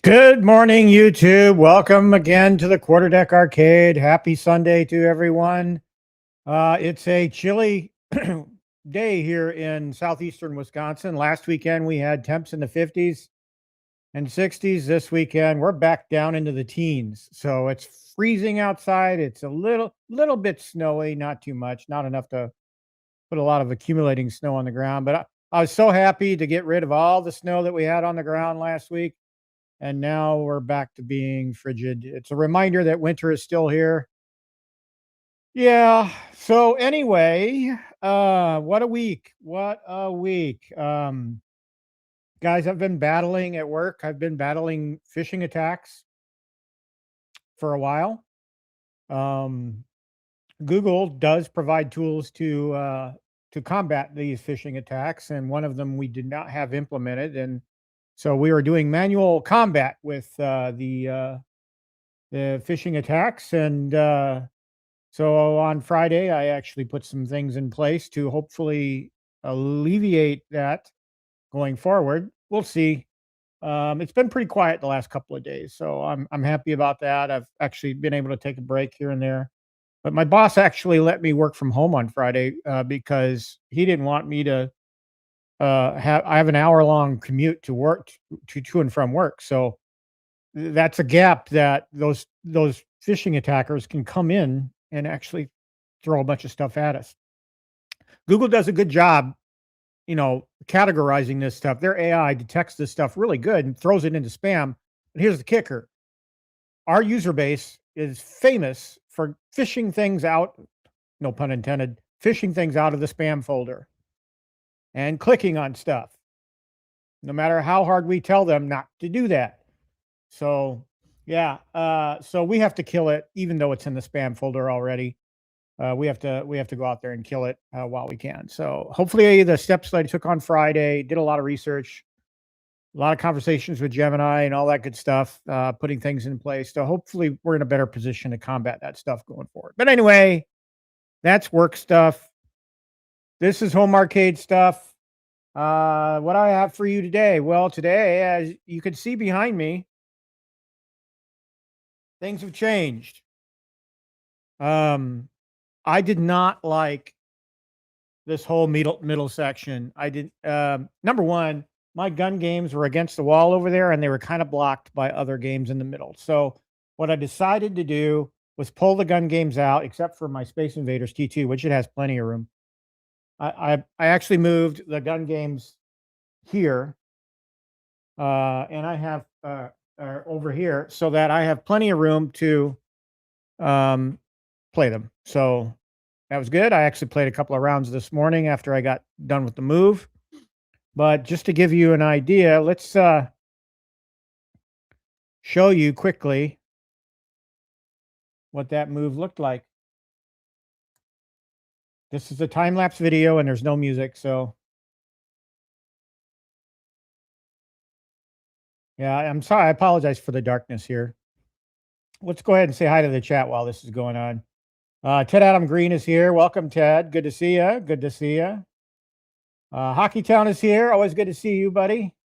Good morning, YouTube. Welcome again to the Crossdeck Arcade. Happy Sunday to everyone. It's a chilly day here in southeastern Wisconsin. Last weekend we had temps in the 50s and 60s. This weekend we're back down into the teens. So it's freezing outside. It's a little bit snowy, not too much, not enough to put a lot of accumulating snow on the ground. But I was so happy to get rid of all the snow that we had on the ground last week. And now we're back to being frigid. It's a reminder that winter is still here. Yeah. So anyway, what a week. What a week. Guys, I've been battling at work. I've been battling phishing attacks for a while. Google does provide tools to combat these phishing attacks, and one of them we did not have implemented. And so we were doing manual combat with the phishing attacks. And so on Friday, I actually put some things in place to hopefully alleviate that going forward. We'll see. It's been pretty quiet the last couple of days, so I'm happy about that. I've actually been able to take a break here and there. But my boss actually let me work from home on Friday because he didn't want me to I have an hour-long commute to work, to and from work. So that's a gap that those phishing attackers can come in and actually throw a bunch of stuff at us. Google does a good job, categorizing this stuff. Their AI detects this stuff really good and throws it into spam. But here's the kicker. Our user base is famous for phishing things out, no pun intended, phishing things out of the spam folder and clicking on stuff, no matter how hard we tell them not to do that. So, yeah, so we have to kill it, even though it's in the spam folder already. We have to go out there and kill it while we can. So hopefully the steps that I took on Friday, did a lot of research, a lot of conversations with Gemini and all that good stuff, putting things in place. So hopefully we're in a better position to combat that stuff going forward. But anyway, that's work stuff. This is home arcade stuff. What I have for you today? Well, today, as you can see behind me, things have changed. I did not like this whole middle section. I did. Number one, my gun games were against the wall over there, and they were kind of blocked by other games in the middle. So what I decided to do was pull the gun games out, except for my Space Invaders T2, which it has plenty of room. I actually moved the gun games here, and I have over here, so that I have plenty of room to play them. So that was good. I actually played a couple of rounds this morning after I got done with the move. But just to give you an idea, let's show you quickly what that move looked like. This is a time-lapse video, and there's no music, so yeah, I'm sorry. I apologize for the darkness here. Let's go ahead and say hi to the chat while this is going on. Ted Adam Green is here. Welcome, Ted. Good to see you. Good to see you. Hockey Town is here. Always good to see you, buddy.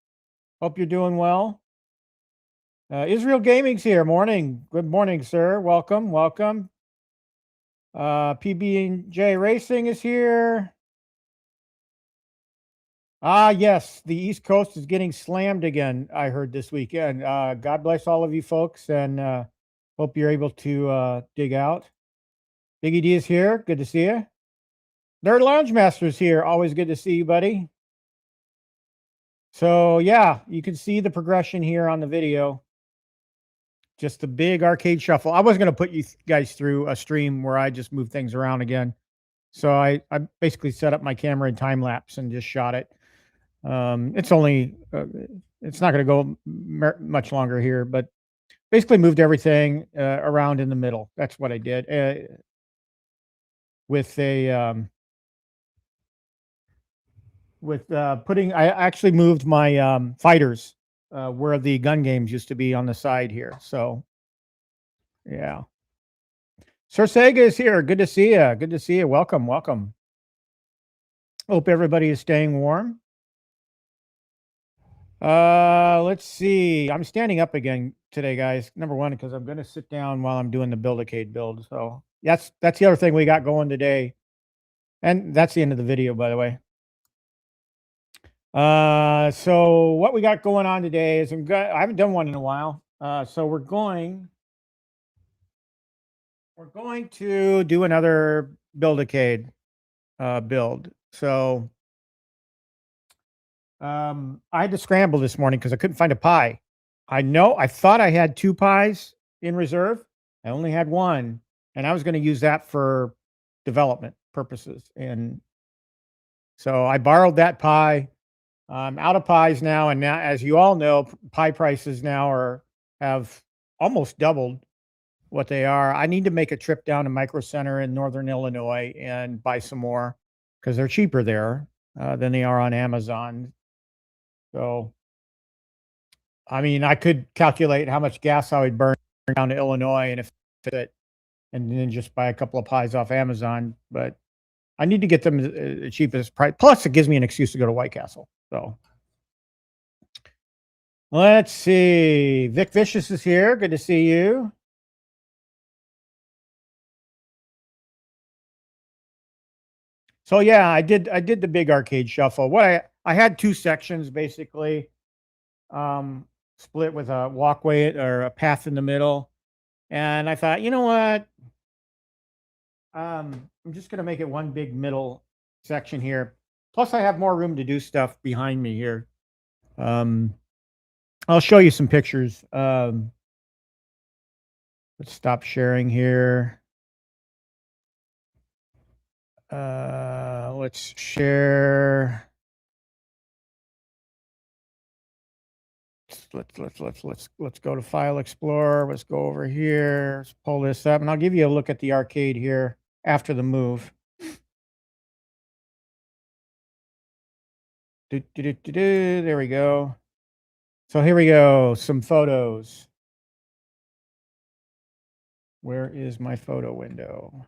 Hope you're doing well. Israel Gaming's here. Morning. Good morning, sir. Welcome. Welcome. PB&J Racing is here. Ah, yes, the East Coast is getting slammed again, I heard this weekend. God bless all of you folks, and hope you're able to dig out. Biggie D is here. Good to see you. Nerd Lounge Master's here. Always good to see you, buddy. So, yeah, you can see the progression here on the video. Just a big arcade shuffle. I wasn't going to put you guys through a stream where I just move things around again. So I basically set up my camera in time lapse and just shot it. It's only, it's not going to go much longer here, but basically moved everything around in the middle. That's what I did with a, putting, I actually moved my fighters where the gun games used to be on the side here. So, yeah. Sir Sega is here. Good to see you. Good to see you. Welcome, welcome. Hope everybody is staying warm. Let's see. I'm standing up again today, guys. Number one, because I'm going to sit down while I'm doing the Build-A-Cade build. So that's the other thing we got going today. And that's the end of the video, by the way. So what we got going on today is I haven't done one in a while. So we're going to do another Build-A-Cade build. So I had to scramble this morning because I couldn't find a pie. I thought I had 2 pies in reserve. I only had 1, and I was going to use that for development purposes. And so I borrowed that pie. I'm out of pies now, and now, as you all know, pie prices now have almost doubled what they are. I need to make a trip down to Micro Center in Northern Illinois and buy some more because they're cheaper there than they are on Amazon. So, I mean, I could calculate how much gas I would burn down to Illinois and and then just buy a couple of pies off Amazon. But I need to get them the cheapest price. Plus, it gives me an excuse to go to White Castle. So, let's see. Vic Vicious is here. Good to see you. So yeah, I did the big arcade shuffle. What I had 2 sections basically, split with a walkway or a path in the middle, and I thought, you know what, I'm just gonna make it one big middle section here. Plus, I have more room to do stuff behind me here. I'll show you some pictures. Let's stop sharing here. Let's share. Let's go to File Explorer. Let's go over here. Let's pull this up, and I'll give you a look at the arcade here after the move. There we go. So here we go. Some photos. Where is my photo window?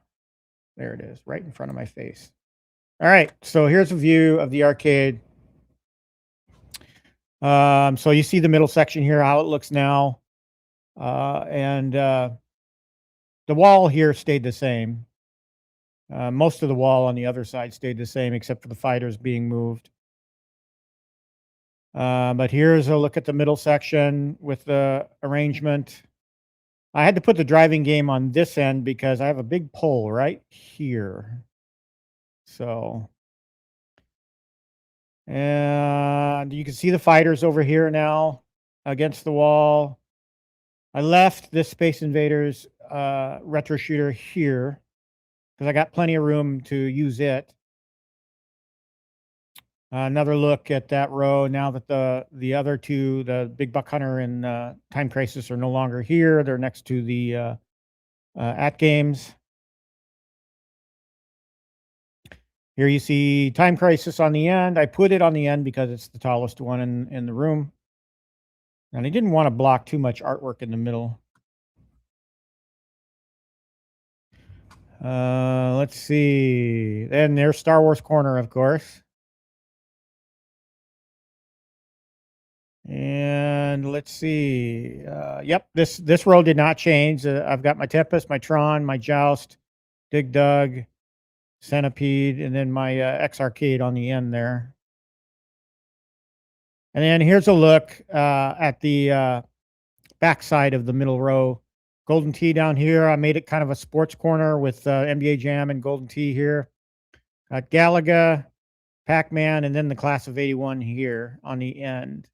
There it is, right in front of my face. All right, so here's a view of the arcade. So you see the middle section here, how it looks now. And the wall here stayed the same. Most of the wall on the other side stayed the same, except for the fighters being moved. But here's a look at the middle section with the arrangement. I had to put the driving game on this end because I have a big pole right here. So, and you can see the fighters over here now against the wall. I left this Space Invaders retro shooter here because I got plenty of room to use it. Another look at that row now that the other 2, the Big Buck Hunter and Time Crisis, are no longer here. They're next to the at games. Here you see Time Crisis on the end. I put it on the end because it's the tallest one in the room. And I didn't want to block too much artwork in the middle. Let's see. And there's Star Wars Corner, of course. And let's see. Yep, this row did not change. I've got my Tempest, my Tron, my Joust, Dig Dug, Centipede, and then my X Arcade on the end there. And then here's a look at the backside of the middle row. Golden Tee down here. I made it kind of a sports corner with NBA Jam and Golden Tee here. Got Galaga, Pac-Man, and then the class of 81 here on the end.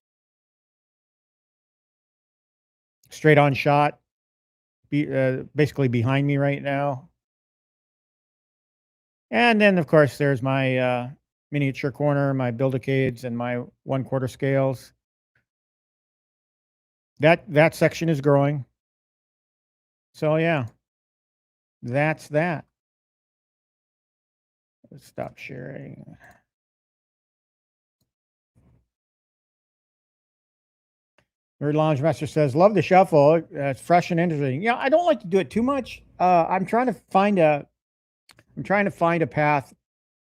Straight on shot, basically behind me right now. And then, of course, there's my miniature corner, my Build-A-Cades, and my 1/4 scales. That section is growing. So yeah, that's that. Let's stop sharing. Nerd Lounge Master says, "Love the shuffle. It's fresh and interesting." Yeah, I don't like to do it too much. I'm trying to find a path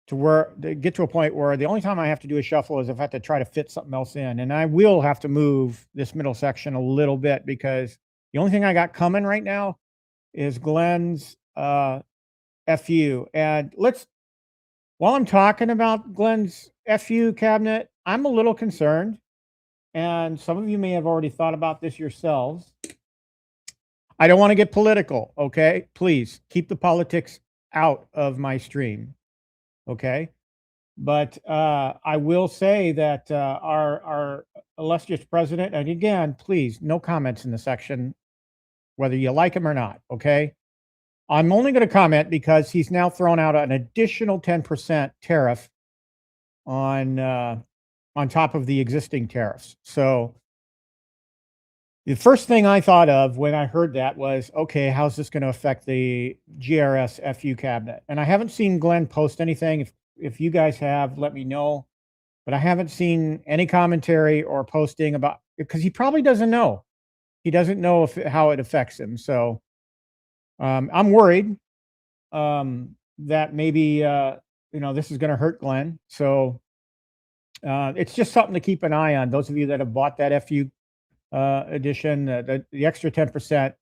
to get to a point where the only time I have to do a shuffle is if I have to try to fit something else in, and I will have to move this middle section a little bit because the only thing I got coming right now is Glenn's FU. And while I'm talking about Glenn's FU cabinet, I'm a little concerned, and some of you may have already thought about this yourselves. I don't want to get political, okay? Please keep the politics out of my stream, okay? But I will say that our illustrious president, and again, please, no comments in the section, whether you like him or not, okay? I'm only going to comment because he's now thrown out an additional 10% tariff on top of the existing tariffs. So the first thing I thought of when I heard that was, okay, how's this going to affect the GRS FU cabinet? And I haven't seen Glenn post anything. If you guys have, let me know. But I haven't seen any commentary or posting about, because he probably doesn't know. He doesn't know how it affects him. So I'm worried that maybe this is going to hurt Glenn. So it's just something to keep an eye on. Those of you that have bought that FU edition, the extra 10%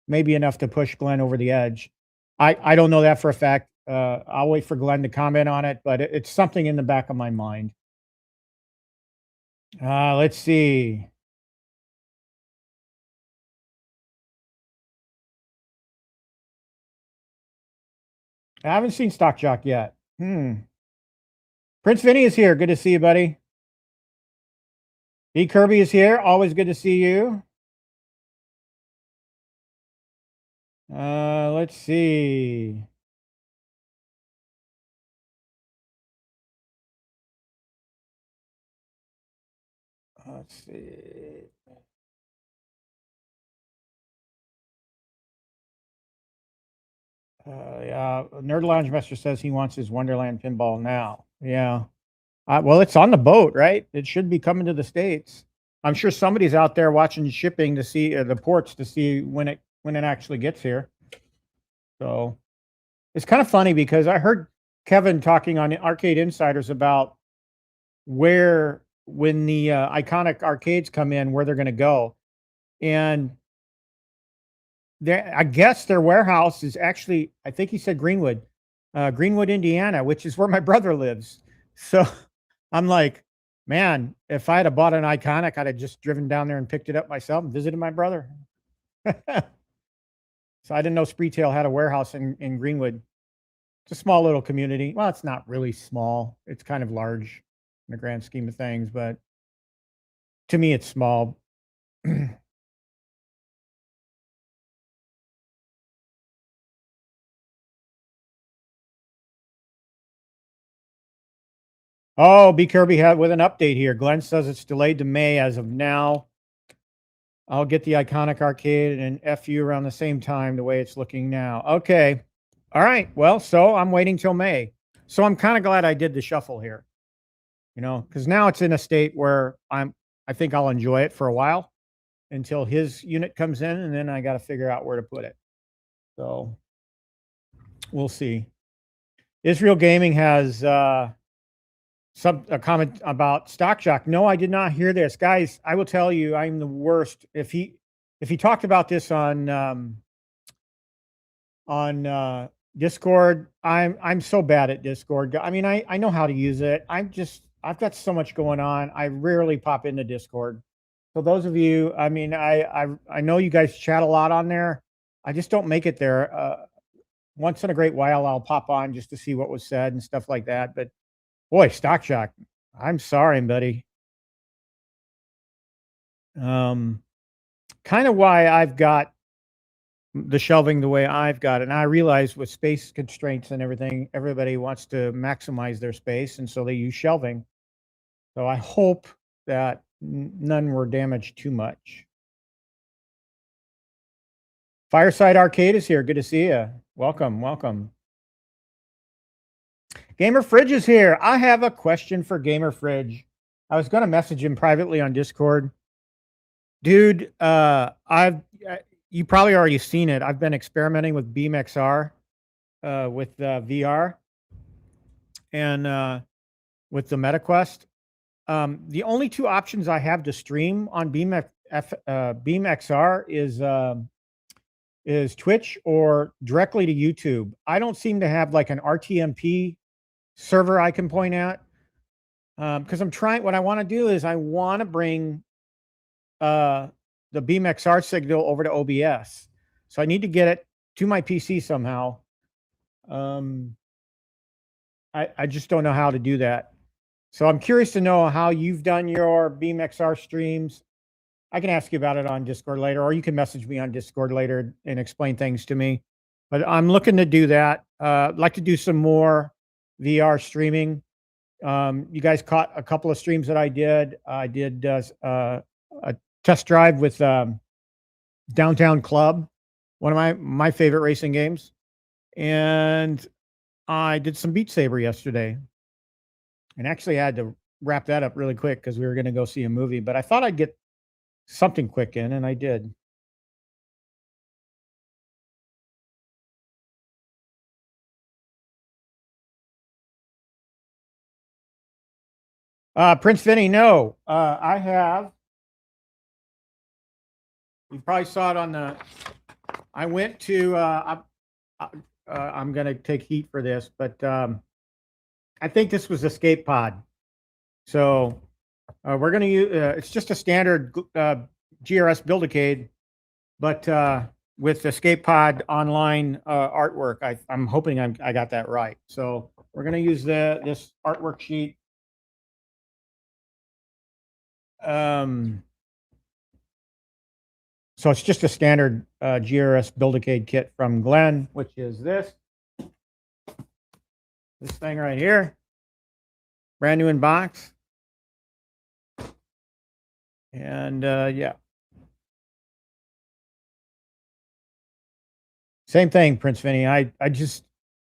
may be enough to push Glenn over the edge. I don't know that for a fact. I'll wait for Glenn to comment on it, but it's something in the back of my mind. Let's see. I haven't seen Stock Jock yet. Prince Vinny is here. Good to see you, buddy. D. Kirby is here. Always good to see you. Let's see. Let's see. Yeah, Nerd Lounge Master says he wants his Wonderland pinball now. Yeah. Well, it's on the boat, right? It should be coming to the States. I'm sure somebody's out there watching shipping to see the ports to see when it actually gets here. So it's kind of funny because I heard Kevin talking on Arcade Insiders about when the iconic arcades come in, where they're going to go. And I guess their warehouse is actually, I think he said Greenwood, Indiana, which is where my brother lives. So I'm like, man, if I had bought an iconic, I'd have just driven down there and picked it up myself and visited my brother. So I didn't know Spreetail had a warehouse in Greenwood. It's a small little community. Well, it's not really small. It's kind of large in the grand scheme of things, but to me, it's small. Oh, B. Kirby had with an update here. Glenn says it's delayed to May as of now. I'll get the iconic arcade and FU around the same time, the way it's looking now. Okay. All right. Well, so I'm waiting till May. So I'm kind of glad I did the shuffle here, because now it's in a state where I think I'll enjoy it for a while until his unit comes in, and then I got to figure out where to put it. So we'll see. Israel Gaming has a comment about Stock Jock. No, I did not hear this, guys. I will tell you, I'm the worst. If he talked about this on Discord, I'm so bad at Discord. I mean, I know how to use it. I've got so much going on. I rarely pop into Discord. So those of you, I mean, I know you guys chat a lot on there. I just don't make it there. Once in a great while, I'll pop on just to see what was said and stuff like that. But boy, Stock Shock, I'm sorry, buddy. Kind of why I've got the shelving the way I've got it. And I realize with space constraints and everything, everybody wants to maximize their space, and so they use shelving. So I hope that none were damaged too much. Fireside Arcade is here. Good to see you. Welcome, welcome. Gamer Fridge is here. I have a question for Gamer Fridge. I was going to message him privately on Discord. Dude, you probably already seen it. I've been experimenting with Beam XR with VR and with the MetaQuest. The only two options I have to stream on Beam XR is Twitch or directly to YouTube. I don't seem to have like an RTMP server I can point at because I'm trying. What I want to do is I want to bring the Beam XR signal over to OBS. So I need to get it to my PC somehow. I just don't know how to do that. So I'm curious to know how you've done your Beam XR streams. I can ask you about it on Discord later, or you can message me on Discord later and explain things to me. But I'm looking to do that. I'd like to do some more VR streaming. You guys caught a couple of streams that I did. I did a test drive with Downtown Club, one of my favorite racing games. And I did some Beat Saber yesterday. And actually I had to wrap that up really quick because we were going to go see a movie. But I thought I'd get something quick in, and I did. Prince Vinny, no. I have. You probably saw it on the. I went to. I'm going to take heat for this, but I think this was Escape Pod. So we're going to use. It's just a standard GRS Build-A-Cade, but with Escape Pod online artwork. I'm hoping I got that right. So we're going to use this artwork sheet. So it's just a standard GRS Build-A-Cade kit from Glenn, which is this thing right here, brand new in box. And yeah, same thing, Prince Vinny. I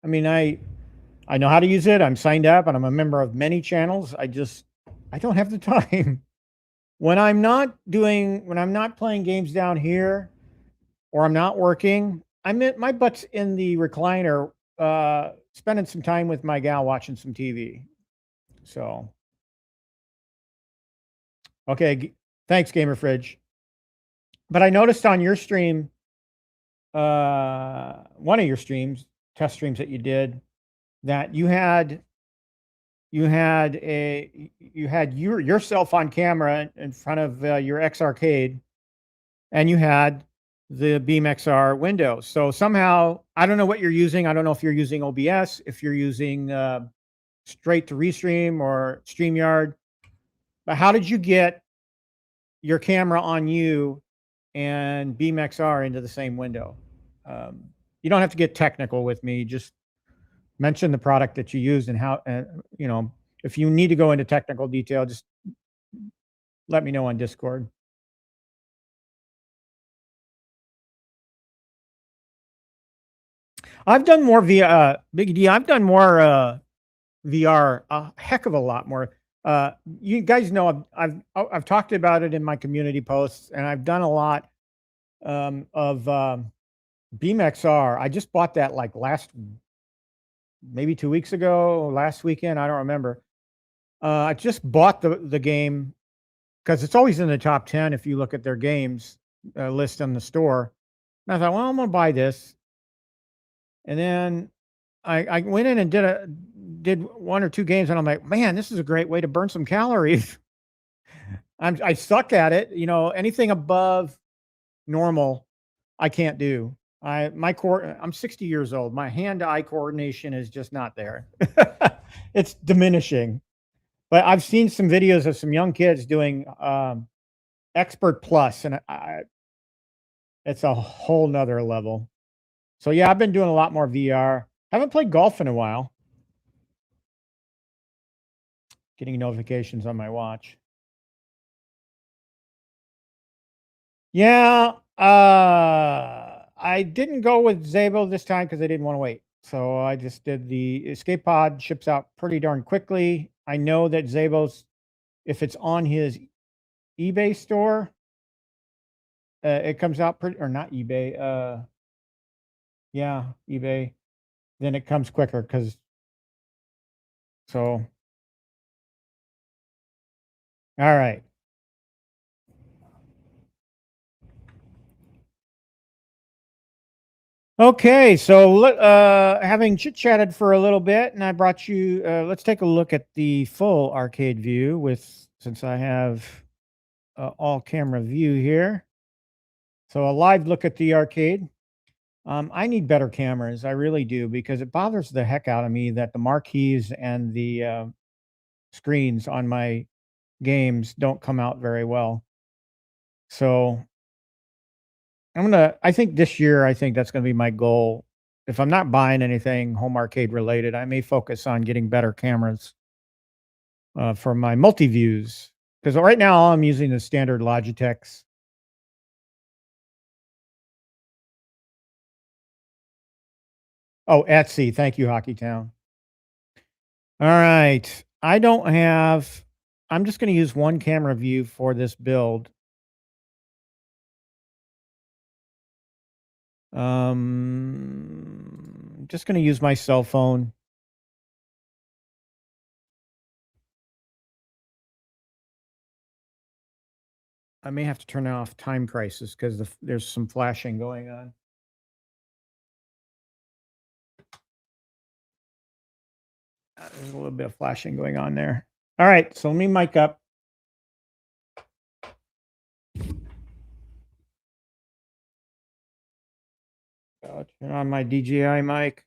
know how to use it. I'm signed up and I'm a member of many channels. I don't have the time. When I'm not playing games down here or I'm not working, my butt's in the recliner, spending some time with my gal watching some TV. So, okay. Thanks, Gamer Fridge. But I noticed on your stream, one of your streams, test streams that you did, that you had yourself on camera in front of your XRcade, and you had the Beam XR window. So somehow, I don't know what you're using. I don't know if you're using OBS, if you're using straight to Restream or StreamYard. But how did you get your camera on you and Beam XR into the same window? You don't have to get technical with me. Just mention the product that you use and how, if you need to go into technical detail, just let me know on Discord. I've done more Big D. I've done more VR, a heck of a lot more. You guys know I've talked about it in my community posts, and I've done a lot of Beam XR. I just bought that like maybe 2 weeks ago, last weekend. I don't remember. I just bought the game because it's always in the top 10 if you look at their games list in the store. And I thought, well, I'm going to buy this. And then I went in and did 1 or 2 games and I'm like, man, this is a great way to burn some calories. I suck at it. You know, anything above normal, I can't do. I'm 60 years old. My hand-eye coordination is just not there. It's diminishing. But I've seen some videos of some young kids doing Expert Plus, and it's a whole nother level. So yeah, I've been doing a lot more VR. Haven't played golf in a while. Getting notifications on my watch. Yeah, I didn't go with Zabo this time because I didn't want to wait. So I just did the Escape Pod. Ships out pretty darn quickly. I know that Zabo's, if it's on his eBay store, it comes out pretty, or not eBay. Yeah, eBay. Then it comes quicker because. So. All right. Okay, so having chit-chatted for a little bit, and I brought you, let's take a look at the full arcade view since I have all camera view here. So a live look at the arcade. I need better cameras, I really do, because it bothers the heck out of me that the marquees and the screens on my games don't come out very well. So I think this year, I think that's gonna be my goal. If I'm not buying anything home arcade related, I may focus on getting better cameras for my multi-views. Because right now, all I'm using is standard Logitechs. Oh, Etsy. Thank you, Hockey Town. All right. I'm just gonna use one camera view for this build. Just gonna use my cell phone. I may have to turn off Time Crisis because there's some flashing going on. There's a little bit of flashing going on there. All right, so let me mic up. Turn on my DJI mic.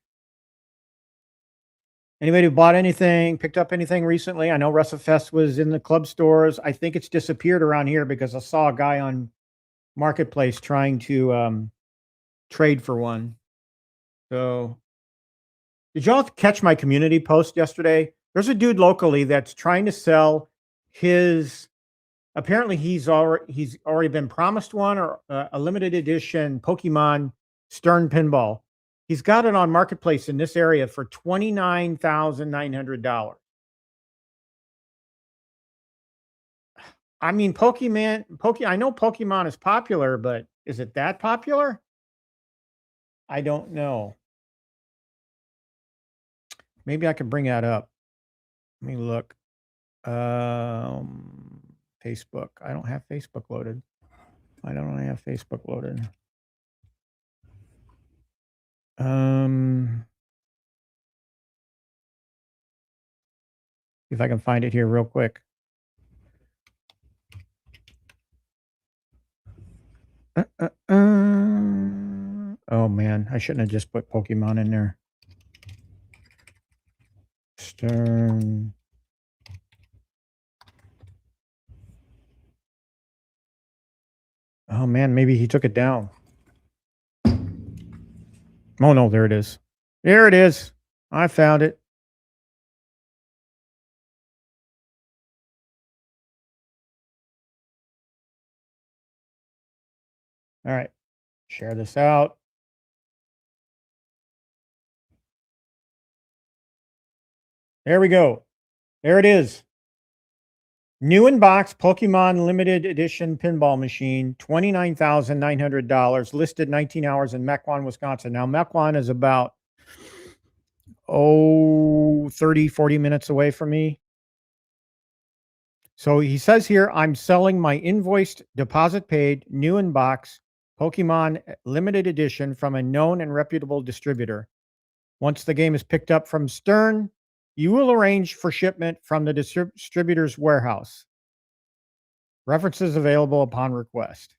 Anybody who bought anything, picked up anything recently? I know WrestleFest was in the club stores. I think it's disappeared around here because I saw a guy on Marketplace trying to trade for one. So, did y'all catch my community post yesterday? There's a dude locally that's trying to sell his. Apparently, he's already been promised one or a limited edition Pokemon Stern pinball. He's got it on Marketplace in this area for $29,900. I mean, I know Pokemon is popular, but is it that popular? I don't know. Maybe I could bring that up. Let me look. Facebook. I don't have Facebook loaded. I don't have Facebook loaded. If I can find it here real quick. Oh man, I shouldn't have just put Pokemon in there. Stern. Oh man, maybe he took it down. Oh no, there it is. There it is. I found it. All right, share this out. There we go. There it is. New in box Pokemon limited edition pinball machine, $29,900, listed 19 hours in Mequon, Wisconsin. Now, Mequon is about 30, 40 minutes away from me. So he says here, I'm selling my invoiced, deposit paid, new in box Pokemon limited edition from a known and reputable distributor. Once the game is picked up from Stern, You will arrange for shipment from the distributor's warehouse. References available upon request.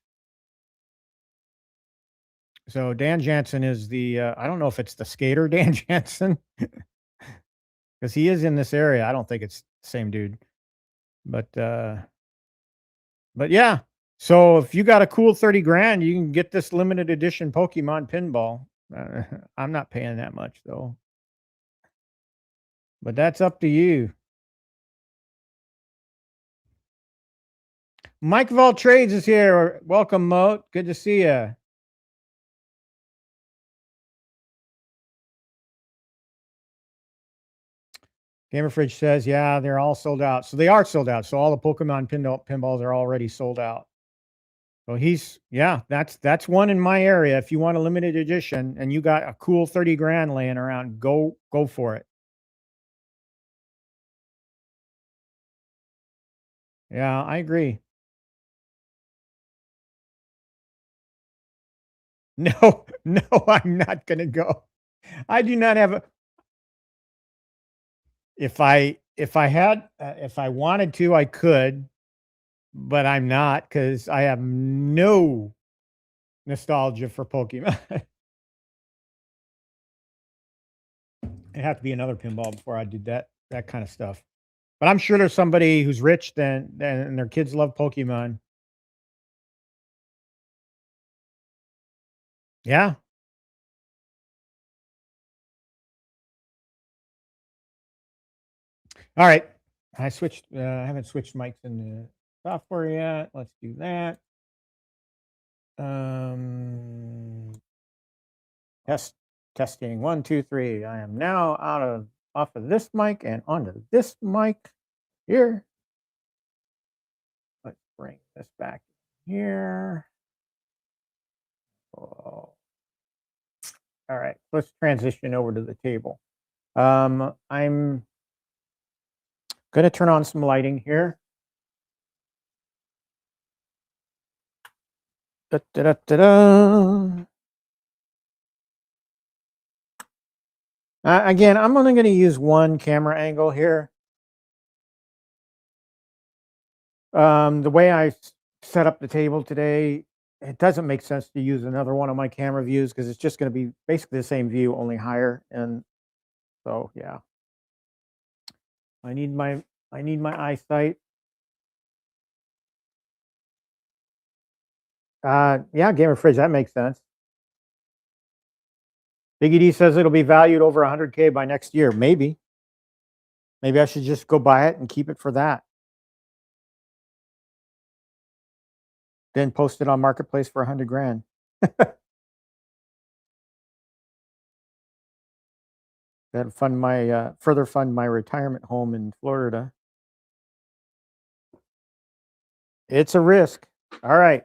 So Dan Jansen is the, I don't know if it's the skater Dan Jansen, because he is in this area. I don't think it's the same dude. But yeah. So if you got a cool 30 grand, you can get this limited edition Pokemon pinball. I'm not paying that much though. But that's up to you. Mike of all trades is here. Welcome, Moat. Good to see you. Gamer Fridge says, yeah, they're all sold out. So they are sold out. So all the Pokemon pinballs are already sold out. So that's one in my area. If you want a limited edition and you got a cool 30 grand laying around, go for it. Yeah, I agree. No, no, I'm not going to go. I do not have a, if I had, if I wanted to, I could, but I'm not because I have no nostalgia for Pokemon. It'd have to be another pinball before I did that kind of stuff. But I'm sure there's somebody who's rich then and their kids love Pokemon. Yeah. All right. I switched. I haven't switched mics in the software yet. Let's do that. Testing 1, 2, 3. I am now off of this mic and onto this mic here. Let's bring this back here. Oh. All right, let's transition over to the table. I'm going to turn on some lighting here. Da, da, da, da, da. Again, I'm only going to use one camera angle here. The way I set up the table today, it doesn't make sense to use another one of my camera views because it's just going to be basically the same view, only higher. And so, yeah, I need my eyesight. Yeah, Gamer Fridge, that makes sense. Biggie D says it'll be valued over 100K by next year. Maybe I should just go buy it and keep it for that. Then post it on Marketplace for 100 grand. That'll fund my further fund my retirement home in Florida. It's a risk. All right.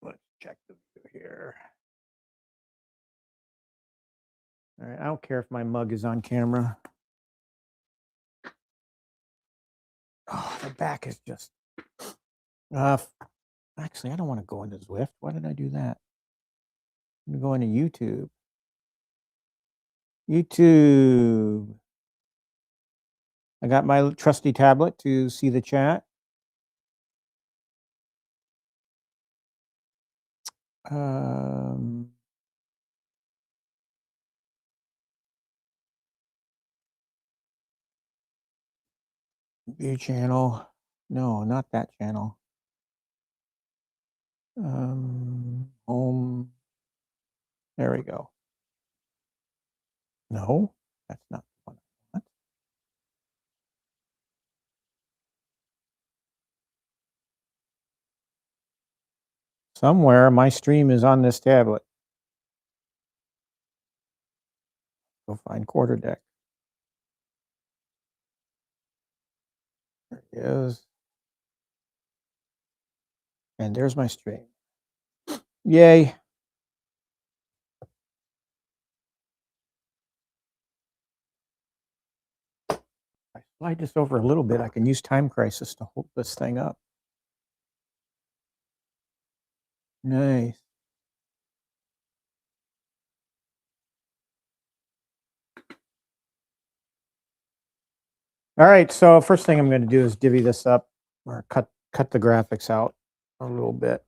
Let's check the view here. All right. I don't care if my mug is on camera. Oh, the back is just. Actually, I don't want to go into Zwift. Why did I do that? I'm going to go into YouTube. YouTube. I got my trusty tablet to see the chat. View channel. No, not that channel. Home. There we go. No, that's not the one I want. Somewhere my stream is on this tablet. Go find Quarter Deck. There it is. And there's my stream. Yay. If I slide this over a little bit, I can use Time Crisis to hold this thing up. Nice. All right, so first thing I'm going to do is divvy this up or cut the graphics out a little bit.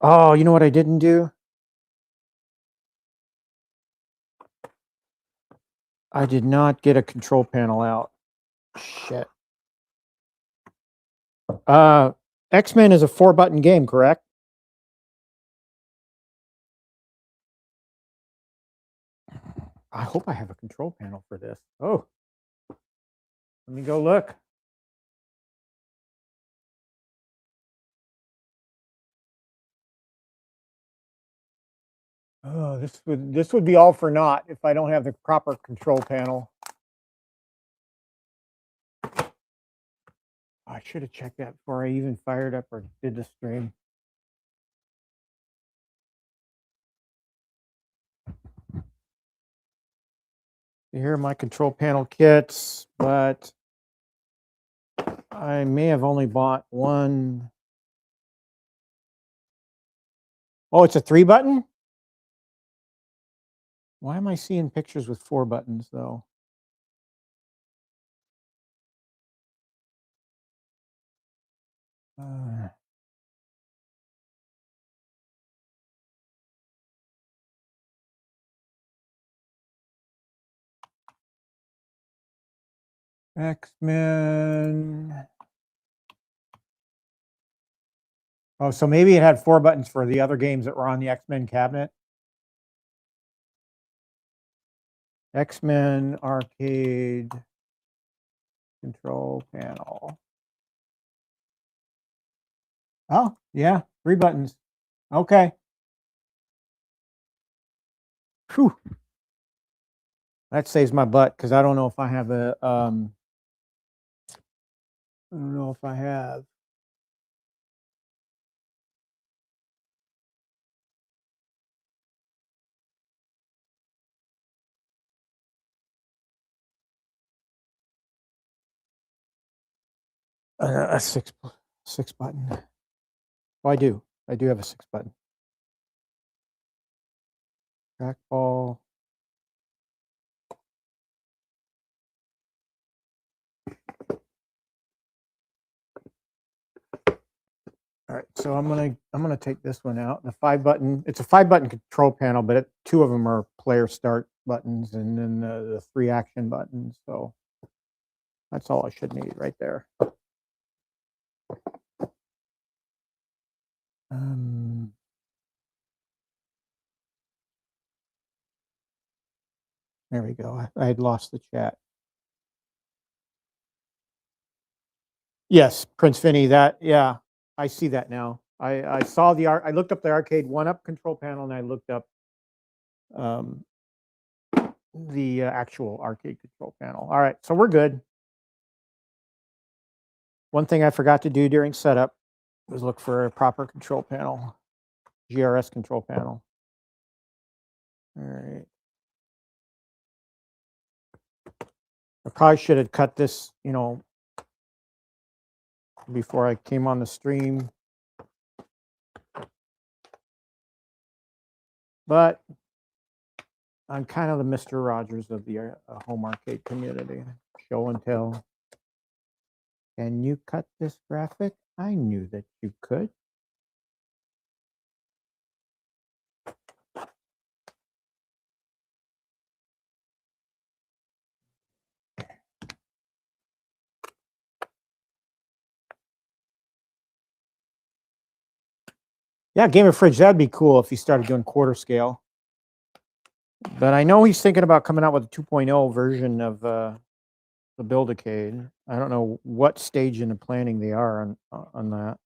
Oh, you know what I didn't do? I did not get a control panel out. Shit. X-Men is a 4-button game, correct? I hope I have a control panel for this. Oh, let me go look. Oh, this would be all for naught if I don't have the proper control panel. I should have checked that before I even fired up or did the stream. Here are my control panel kits, but I may have only bought one. Oh, it's a 3-button? Why am I seeing pictures with 4 buttons though? X-Men. Oh, so maybe it had 4 buttons for the other games that were on the X-Men cabinet. X-Men arcade control panel. Oh, yeah, 3 buttons. Okay. Whew. That saves my butt because I don't know if I have a I don't know if I have. A 6 button. Oh, I do have a 6 button. Trackball. All right, so I'm gonna take this one out. The 5-button. It's a 5-button control panel, but 2 of them are player start buttons, and then the 3 action buttons. So that's all I should need right there. There we go. I had lost the chat. Yes, Prince Vinny. That, yeah, I see that now. I saw I looked up the arcade 1-up control panel, and I looked up the actual arcade control panel. All right, so we're good. One thing I forgot to do during setup was look for a proper control panel, GRS control panel. All right. I probably should have cut this, before I came on the stream. But I'm kind of the Mr. Rogers of the home arcade community. Show and tell. Can you cut this graphic? I knew that you could. Yeah, Gamer Fridge, that'd be cool if he started doing quarter scale. But I know he's thinking about coming out with a 2.0 version of the Build-A-Cade. I don't know what stage in the planning they are on that.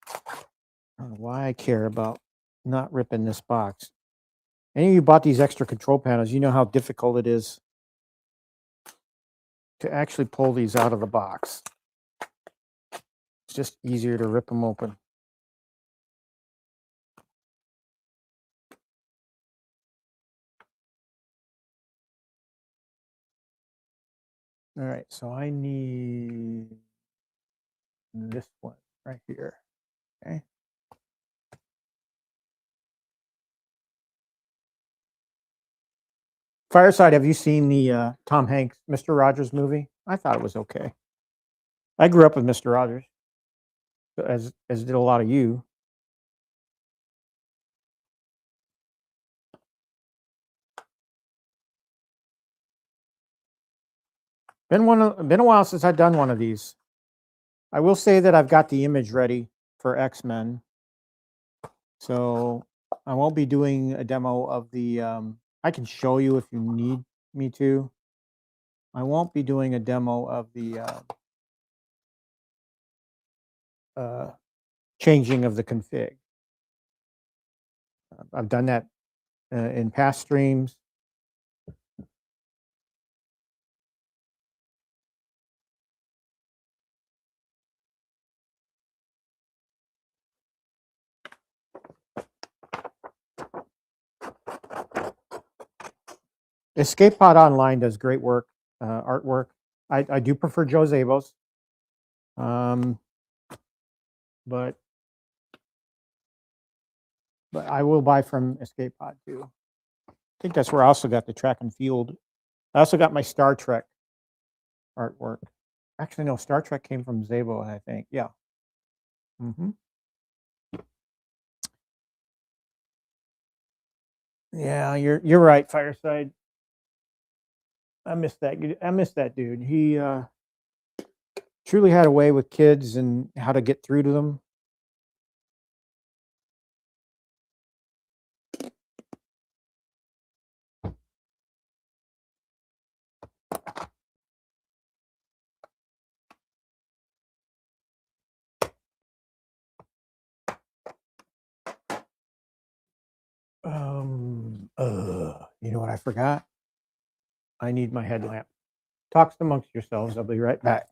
I don't know why I care about not ripping this box. Any of you bought these extra control panels, you know how difficult it is to actually pull these out of the box. It's just easier to rip them open. All right, so I need this one right here. Okay. Fireside, have you seen the Tom Hanks Mr. Rogers movie? I thought it was okay. I grew up with Mr. Rogers, as did a lot of you. Been a while since I've done one of these. I will say that I've got the image ready for X-Men, so I won't be doing a demo of the. I can show you if you need me to. I won't be doing a demo of the changing of the config. I've done that in past streams. Escape Pod Online does great work, artwork. I do prefer Joe Zabos, but I will buy from Escape Pod too. I think that's where I also got the track and field. I also got my Star Trek artwork. Actually, no, Star Trek came from Zabo, I think. Yeah. Yeah, you're right, Fireside. I miss that dude. He truly had a way with kids and how to get through to them. You know what I forgot? I need my headlamp. Talks amongst yourselves. I'll be right back.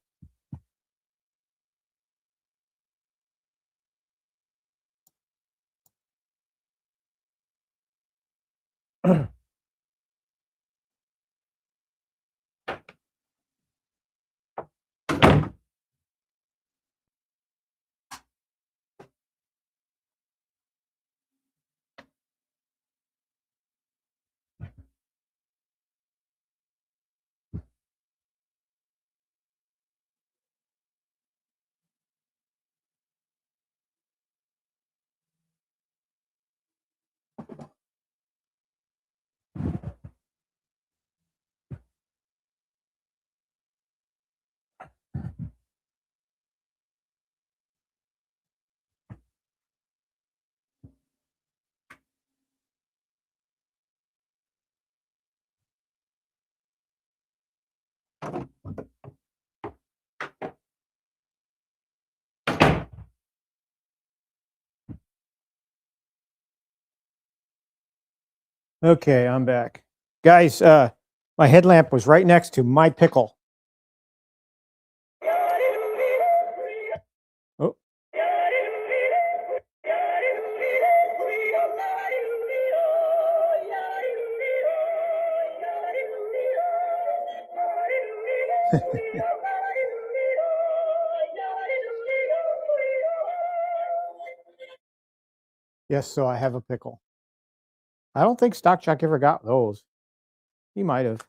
Okay, I'm back. Guys, my headlamp was right next to my pickle. Oh. Yes, so I have a pickle. I don't think Stock Chuck ever got those. He might have.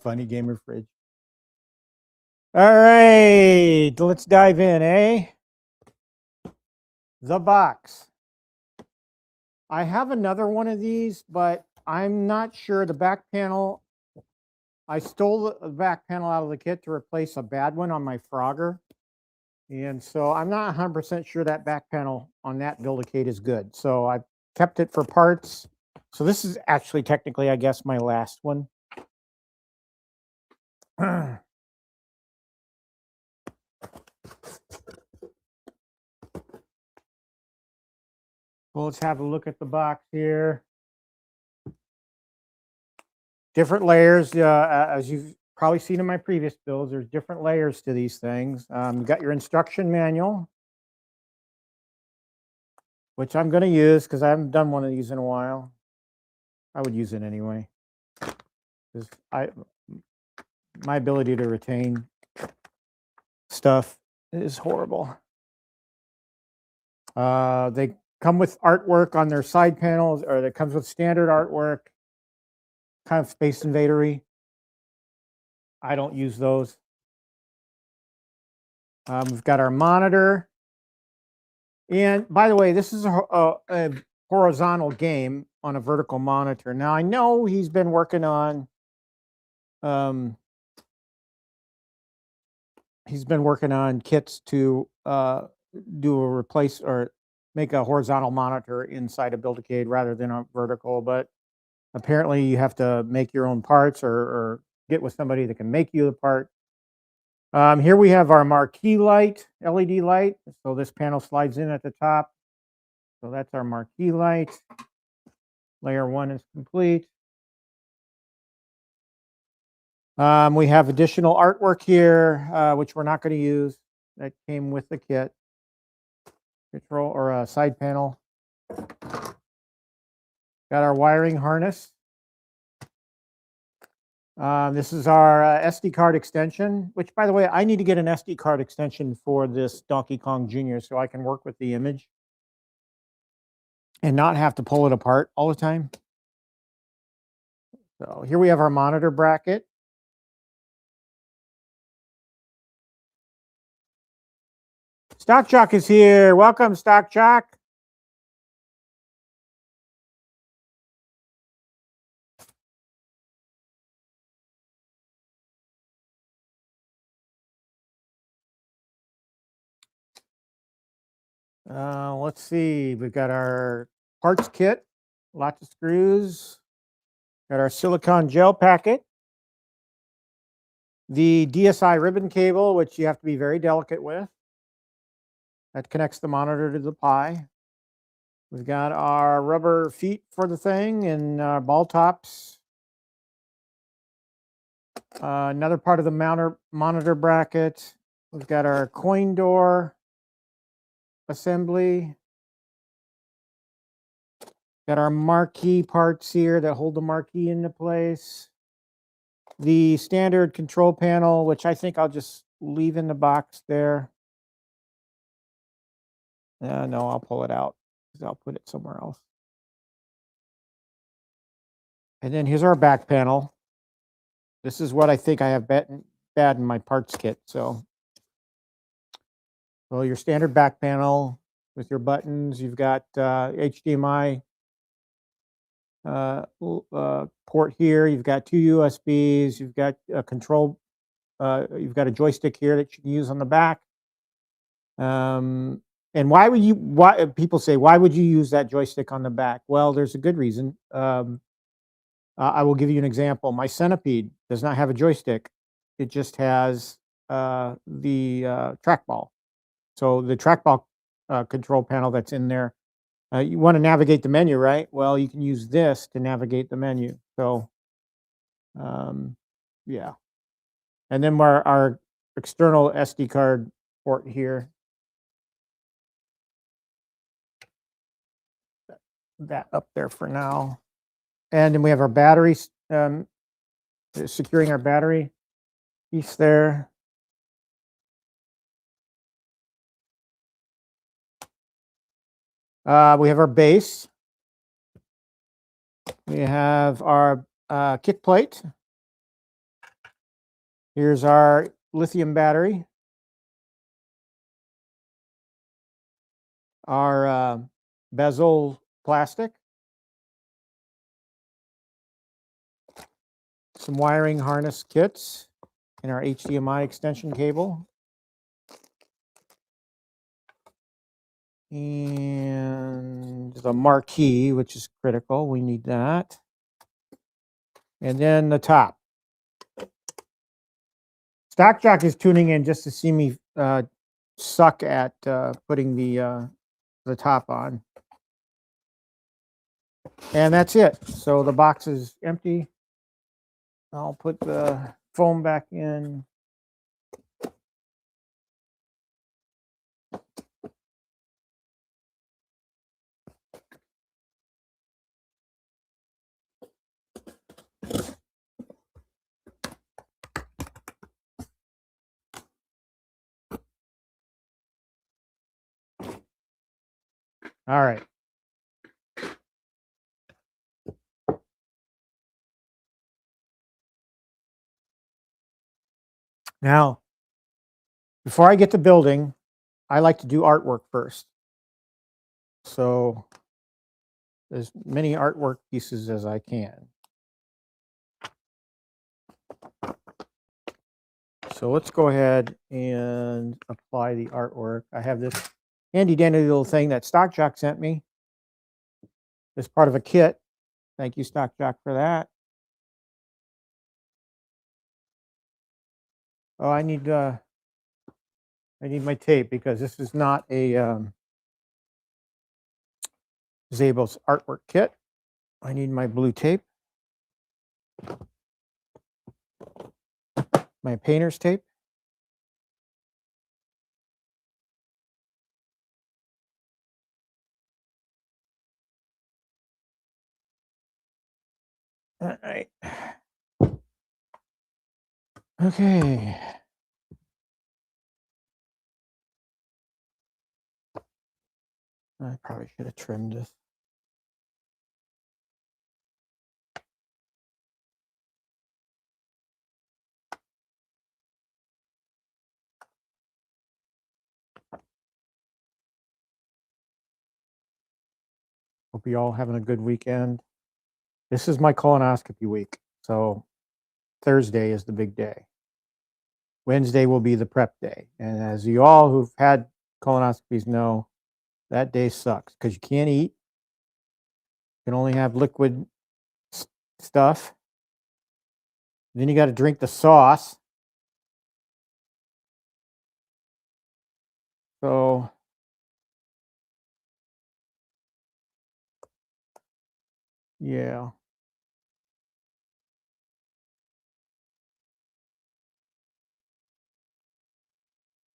Funny gamer fridge. All right, let's dive in, eh? The box. I have another one of these, but I'm not sure. The back panel, I stole the back panel out of the kit to replace a bad one on my Frogger. And so I'm not 100% sure that back panel on that Build-A-Cade is good. So I kept it for parts. So this is actually technically, I guess, my last one. Well, let's have a look at the box here. Different layers, as you've probably seen in my previous builds, there's different layers to these things. You got your instruction manual, which I'm going to use because I haven't done one of these in a while. I would use it anyway, because my ability to retain stuff It is horrible. They come with artwork on their side panels, or it comes with standard artwork, kind of Space Invader-y. I don't use those. We've got our monitor. And by the way, this is a horizontal game on a vertical monitor. Now, I know he's been working on kits to do a replace or make a horizontal monitor inside a Build-A-Cade rather than a vertical, but apparently you have to make your own parts or get with somebody that can make you the part. Here we have our marquee light, LED light. So this panel slides in at the top. So that's our marquee light. Layer 1 is complete. We have additional artwork here, which we're not going to use. That came with the kit. Control or a side panel. Got our wiring harness. This is our SD card extension, which, by the way, I need to get an SD card extension for this Donkey Kong Jr. so I can work with the image and not have to pull it apart all the time. So here we have our monitor bracket. Stock Jock is here. Welcome, Stock Jock. Let's see. We've got our parts kit, lots of screws. Got our silicone gel packet. The DSI ribbon cable, which you have to be very delicate with. That connects the monitor to the Pi. We've got our rubber feet for the thing and ball tops. Another part of the monitor bracket. We've got our coin door assembly. Got our marquee parts here that hold the marquee into place. The standard control panel, which I think I'll just leave in the box there. No, I'll pull it out because I'll put it somewhere else. And then here's our back panel. This is what I think I have bad in my parts kit. So, well, your standard back panel with your buttons. You've got HDMI port here. You've got 2 USBs. You've got a control. You've got a joystick here that you can use on the back. And why would you? Why people say why would you use that joystick on the back? Well, there's a good reason. I will give you an example. My Centipede does not have a joystick. It just has the trackball. So the trackball control panel that's in there, you want to navigate the menu, right? Well, you can use this to navigate the menu. So, yeah. And then our external SD card port here. That up there for now. And then we have our batteries, securing our battery piece there. We have our base. We have our kick plate. Here's our lithium battery. Our bezel plastic. Some wiring harness kits and our HDMI extension cable. And the marquee, which is critical. We need that. And then the top. Stock Jock is tuning in just to see me suck at putting the top on. And that's it. So the box is empty. I'll put the foam back in. All right. Now, before I get to building, I like to do artwork first. So as many artwork pieces as I can. So let's go ahead and apply the artwork. I have this handy dandy little thing that Stock Jock sent me. It's part of a kit. Thank you, Stock Jock, for that. Oh, I need my tape because this is not a Zabel's artwork kit. I need my blue tape, my painter's tape. All right. Okay. I probably should have trimmed this. Hope you all having a good weekend. This is my colonoscopy week. So Thursday is the big day. Wednesday will be the prep day. And as you all who've had colonoscopies know, that day sucks because you can't eat. You can only have liquid stuff. Then you got to drink the sauce. So yeah.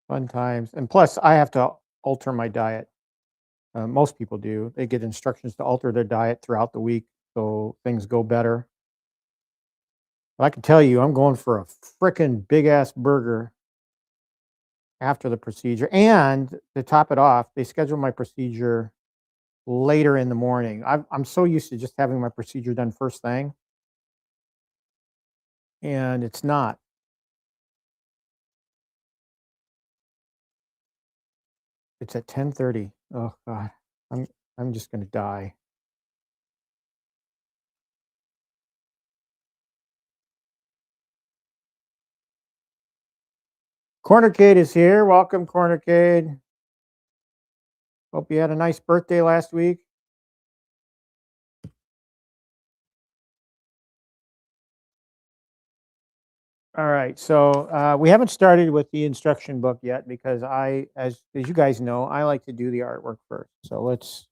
Fun times. And plus, I have to alter my diet. Most people do. They get instructions to alter their diet throughout the week so things go better. But I can tell you, I'm going for a frickin' big ass burger after the procedure. And to top it off, they schedule my procedure later in the morning. I'm so used to just having my procedure done first thing, and it's not. It's at 10:30. Oh God, I'm just gonna die. Cornercade is here. Welcome, Cornercade. Hope you had a nice birthday last week. All right, so we haven't started with the instruction book yet because as you guys know, I like to do the artwork first. So let's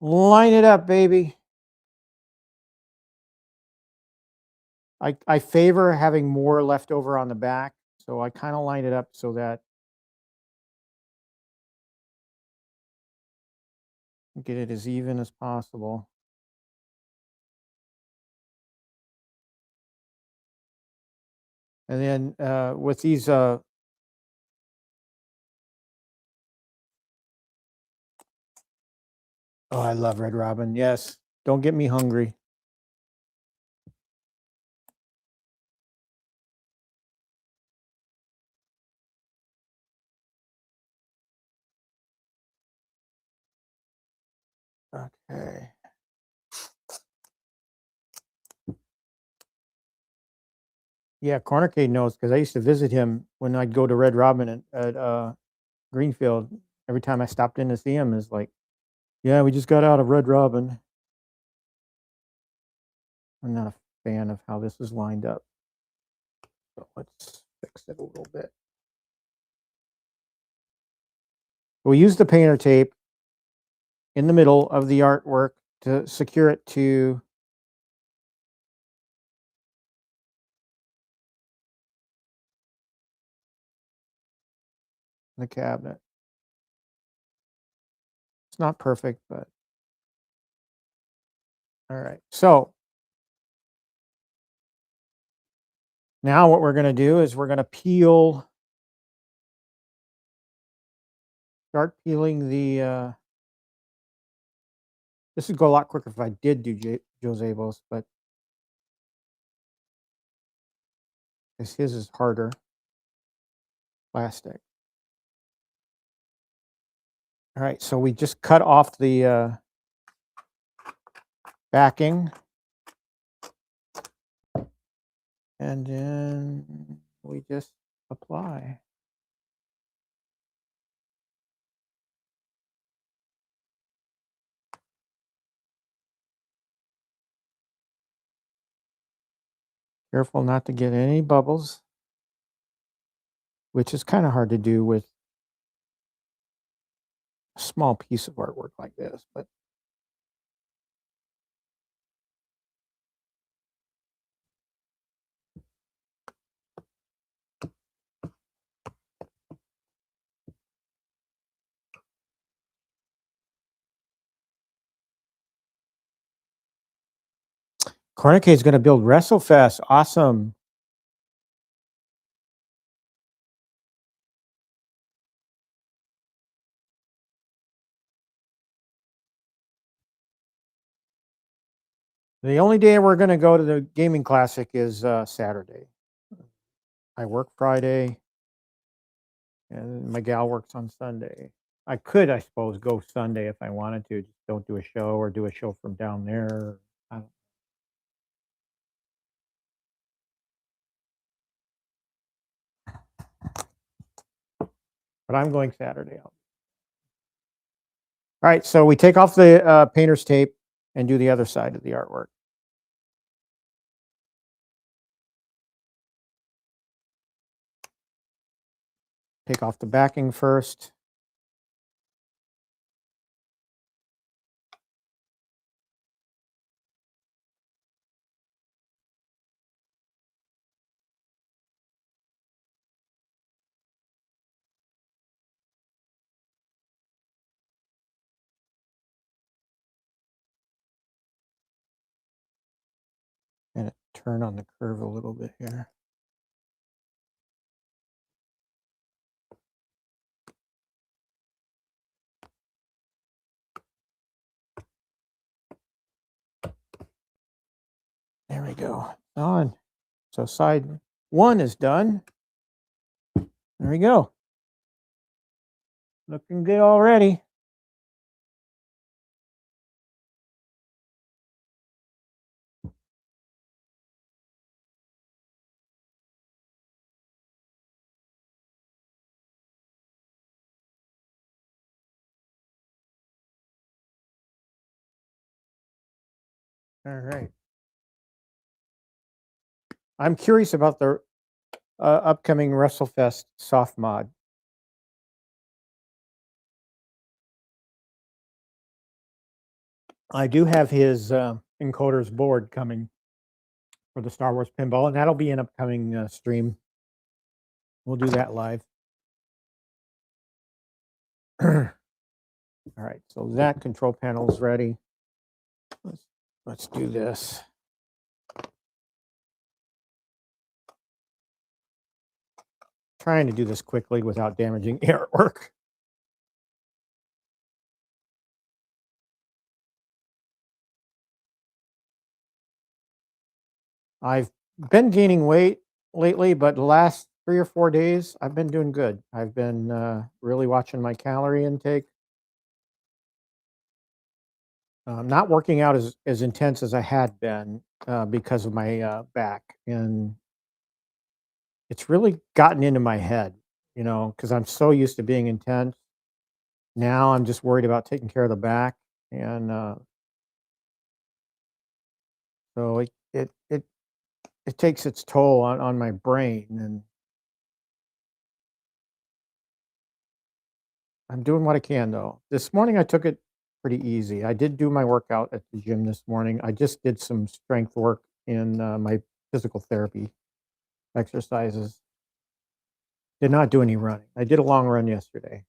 line it up, baby. I favor having more left over on the back, so I kind of line it up so that get it as even as possible. And then with these, oh, I love Red Robin. Yes, don't get me hungry. Okay. Yeah, Cornercade knows because I used to visit him when I'd go to Red Robin at Greenfield. Every time I stopped in to see him, is like, yeah, we just got out of Red Robin. I'm not a fan of how this is lined up. So let's fix it a little bit. We use the painter tape in the middle of the artwork to secure it to the cabinet. It's not perfect, but all right. So now what we're going to do is we're going to peel start peeling the, this would go a lot quicker if I did do Joseph's, but his is harder plastic. All right, so we just cut off the backing, and then we just apply. Careful not to get any bubbles, which is kind of hard to do with a small piece of artwork like this, but Crossdeck is going to build WrestleFest. Awesome. The only day we're going to go to the gaming classic is Saturday. I work Friday, and my gal works on Sunday. I could, I suppose, go Sunday if I wanted to. Just don't do a show or do a show from down there. But I'm going Saturday. All right, so we take off the painter's tape and do the other side of the artwork. Take off the backing first. And turn on the curve a little bit here. There we go. On. So side one is done. There we go. Looking good already. All right. I'm curious about the upcoming WrestleFest soft mod. I do have his encoder's board coming for the Star Wars pinball, and that'll be an upcoming stream. We'll do that live. All right, so that control panel is ready. Let's do this. Trying to do this quickly without damaging artwork. I've been gaining weight lately, but the last 3 or 4 days, I've been doing good. I've been really watching my calorie intake. Not working out as intense as I had been because of my back, and it's really gotten into my head, you know, because I'm so used to being intense. Now I'm just worried about taking care of the back, and so it takes its toll on my brain, and I'm doing what I can though. This morning I took it pretty easy. I did do my workout at the gym this morning. I just did some strength work in my physical therapy exercises. Did not do any running. I did a long run yesterday.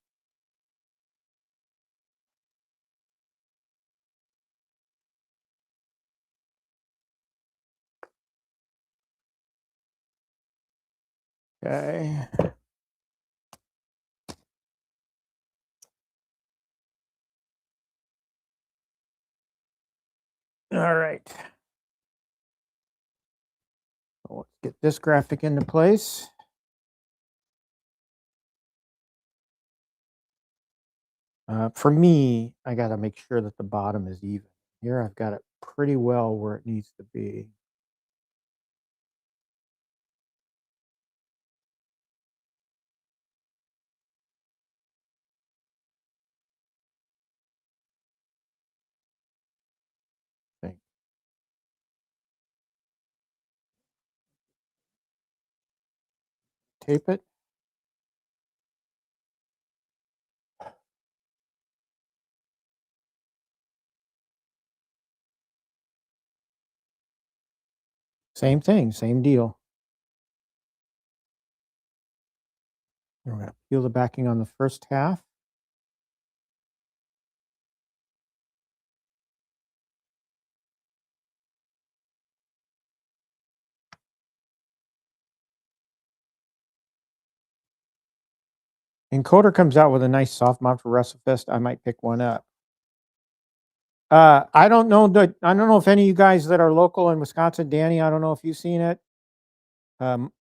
Okay. All right. So let's get this graphic into place. For me, I got to make sure that the bottom is even. Here I've got it pretty well where it needs to be. Think. Tape it. Same thing, same deal. We're going to peel the backing on the first half. Encoder comes out with a nice soft mount for WrestleFest. I might pick one up. I don't know if any of you guys that are local in Wisconsin, Danny, I don't know if you've seen it.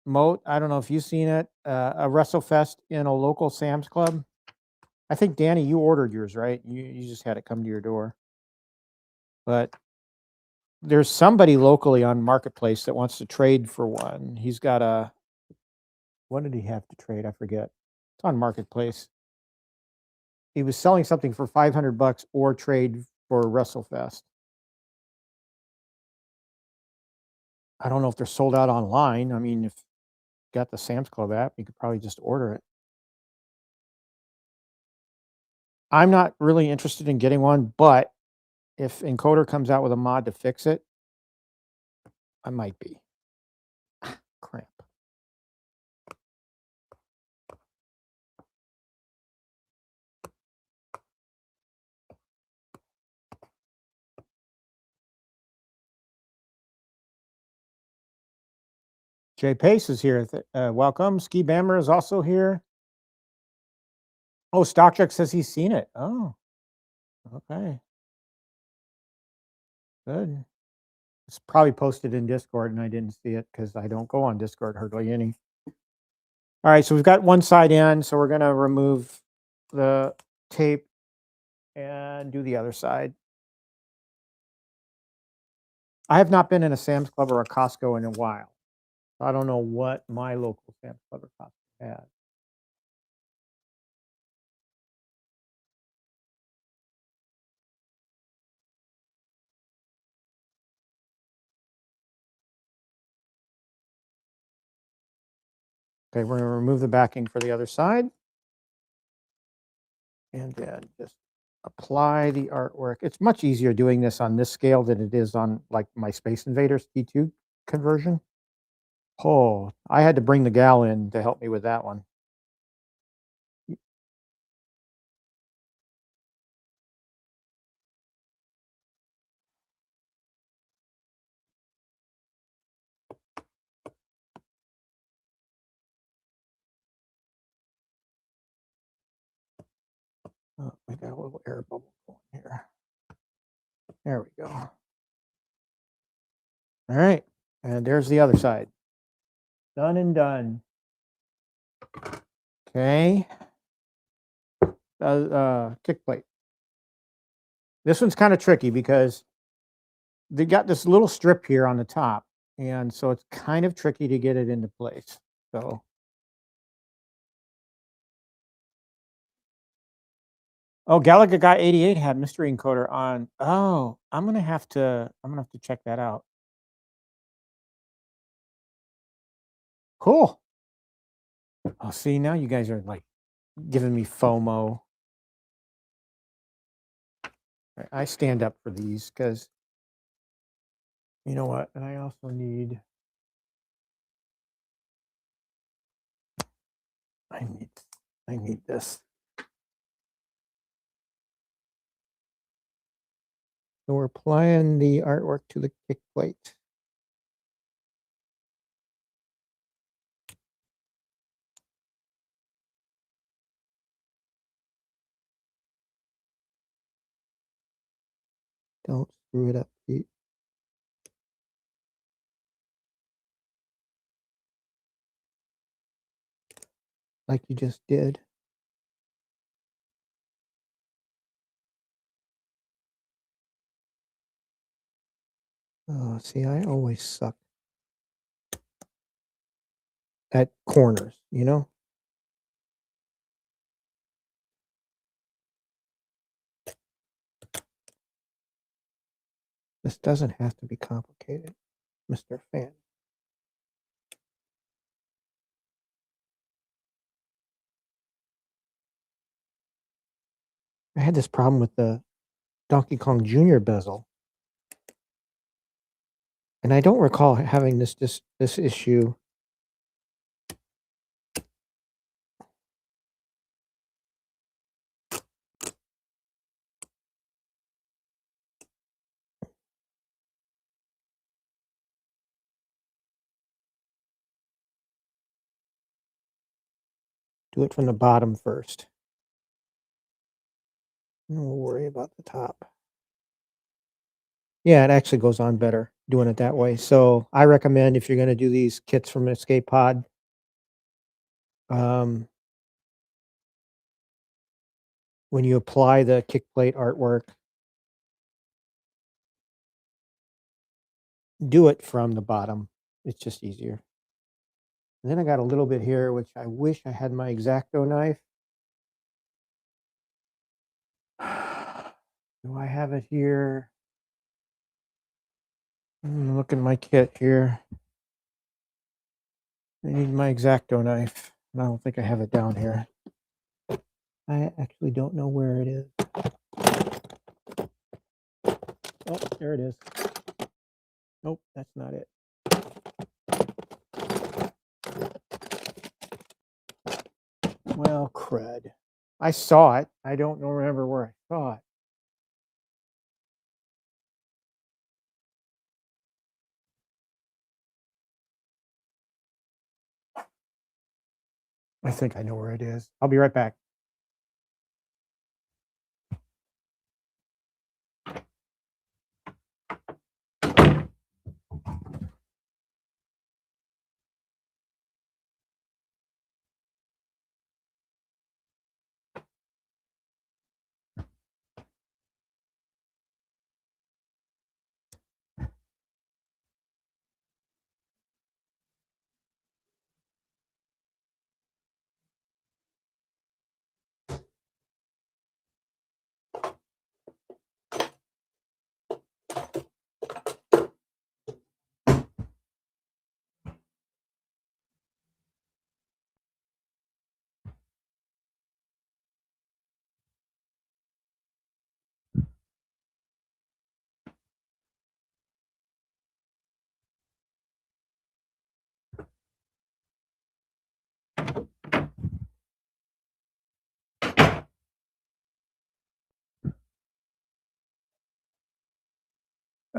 Moat, I don't know if you've seen it. A WrestleFest in a local Sam's Club. I think Danny, you ordered yours, right? You just had it come to your door. But there's somebody locally on Marketplace that wants to trade for one. He's got a, what did he have to trade? I forget. It's on Marketplace. He was selling something for $500 or trade for WrestleFest. I don't know if they're sold out online. I mean, if you got the Sam's Club app, you could probably just order it. I'm not really interested in getting one, but if Encoder comes out with a mod to fix it, I might be. Cramp. Jay Pace is here. Welcome. Ski Bammer is also here. Oh, StockTruck says he's seen it. Oh, okay. Good. It's probably posted in Discord and I didn't see it because I don't go on Discord hardly any. All right, so we've got one side in, so we're going to remove the tape and do the other side. I have not been in a Sam's Club or a Costco in a while. I don't know what my local Sam's Club or Costco has. Okay, we're going to remove the backing for the other side. And then just apply the artwork. It's much easier doing this on this scale than it is on like my Space Invaders T2 conversion. Oh, I had to bring the gal in to help me with that one. Oh, we got a little air bubble going here. There we go. All right, and there's the other side. Done and done. Okay. Kick plate. This one's kind of tricky because they got this little strip here on the top, and so it's kind of tricky to get it into place. So, oh, Galaga Guy 88 had mystery encoder on. Oh, I'm gonna have to check that out. Cool. Oh, see, now you guys are like giving me FOMO. I stand up for these because you know what? And I also need. I need this. So we're applying the artwork to the kick plate. Don't screw it up, Pete. Like you just did. Oh, see, I always suck at corners, you know? This doesn't have to be complicated, Mr. Fan. I had this problem with the Donkey Kong Jr. bezel. And I don't recall having this issue. Do it from the bottom first. And we'll worry about the top. Yeah, it actually goes on better doing it that way. So I recommend if you're going to do these kits from Escape Pod, when you apply the kick plate artwork, do it from the bottom. It's just easier. And then I got a little bit here, which I wish I had my X-Acto knife. Do I have it here? Look at my kit here. I need my X-Acto knife. And I don't think I have it down here. I actually don't know where it is. Oh, there it is. Nope, that's not it. Well, crud. I saw it. I don't remember where I saw it. I think I know where it is. I'll be right back.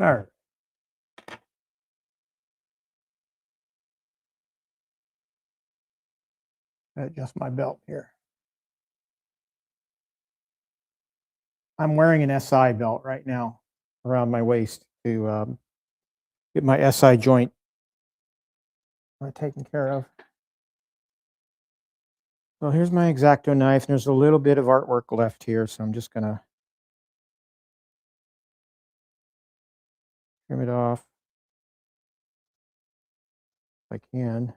All right. Adjust my belt here. I'm wearing an SI belt right now around my waist to get my SI joint taken care of. So here's my X-Acto knife. There's a little bit of artwork left here, so I'm just gonna trim it off if I can.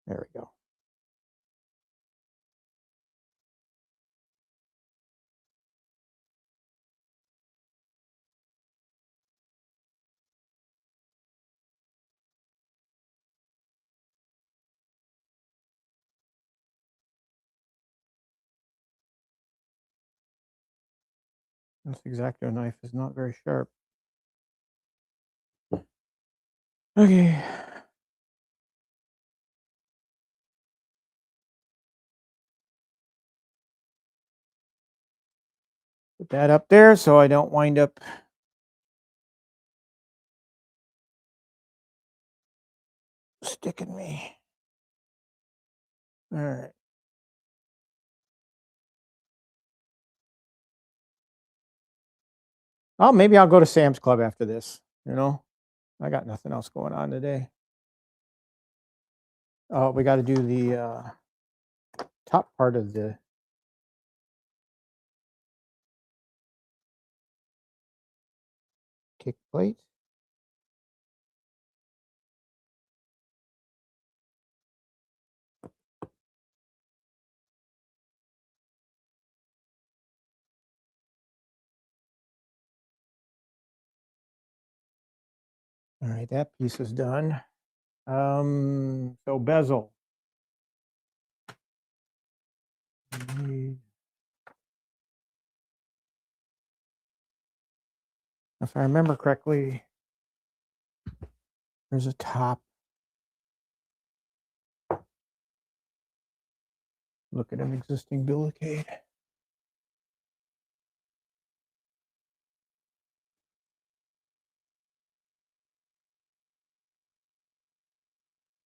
There we go. This X-Acto knife is not very sharp. Okay. Put that up there so I don't wind up sticking me. All right. Oh, maybe I'll go to Sam's Club after this. You know, I got nothing else going on today. Oh, we got to do the top part of the kick plate. All right, that piece is done. So bezel. If I remember correctly, there's a top. Look at an existing Build-A-Cade. Let's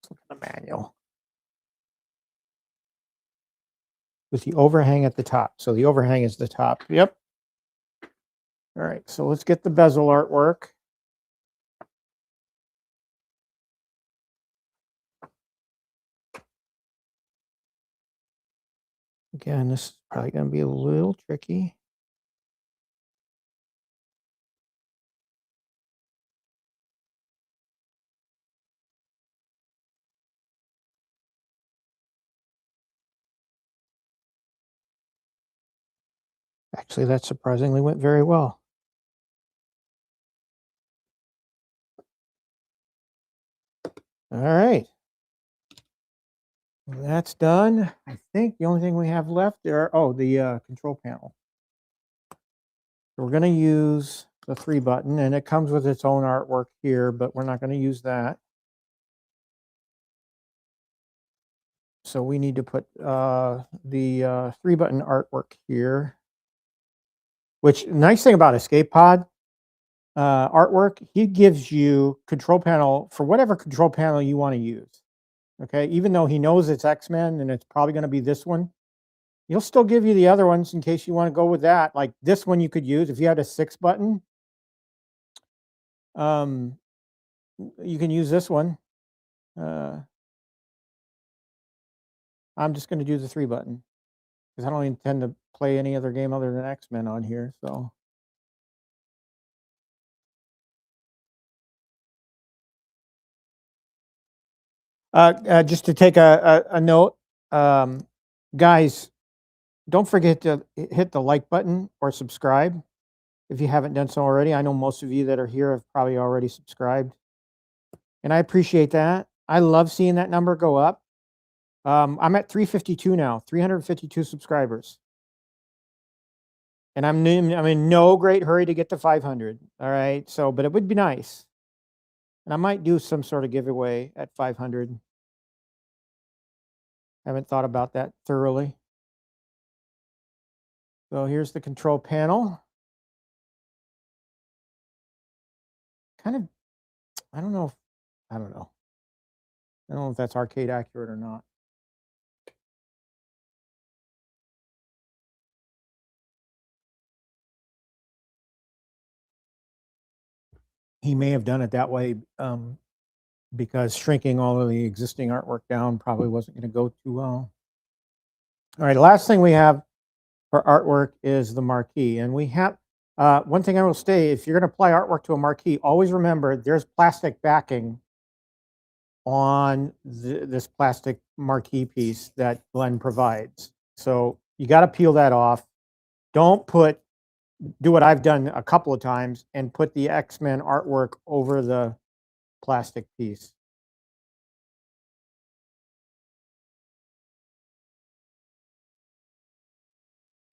look at the manual. With the overhang at the top. So the overhang is the top. Yep. All right, so let's get the bezel artwork. Again, this is probably going to be a little tricky. Actually, that surprisingly went very well. All right. That's done. I think the only thing we have left there, the control panel. So we're going to use the 3-button, and it comes with its own artwork here, but we're not going to use that. So we need to put the 3-button artwork here. Which, nice thing about Escape Pod artwork, he gives you control panel for whatever control panel you want to use. Okay, even though he knows it's X-Men and it's probably going to be this one, he'll still give you the other ones in case you want to go with that. Like this one you could use if you had a 6-button. You can use this one. I'm just going to do the 3-button because I don't intend to play any other game other than X-Men on here. So. Just to take a note, guys, don't forget to hit the like button or subscribe if you haven't done so already. I know most of you that are here have probably already subscribed, and I appreciate that. I love seeing that number go up. I'm at 352 now, 352 subscribers, and I'm in no great hurry to get to 500. All right, so but it would be nice, and I might do some sort of giveaway at 500. Haven't thought about that thoroughly. So here's the control panel. Kind of, I don't know if that's arcade accurate or not. He may have done it that way because shrinking all of the existing artwork down probably wasn't going to go too well. All right, last thing we have for artwork is the marquee. And we have, one thing I will say, if you're going to apply artwork to a marquee, always remember there's plastic backing on this plastic marquee piece that Glenn provides. So you got to peel that off. Don't do what I've done a couple of times and put the X-Men artwork over the plastic piece.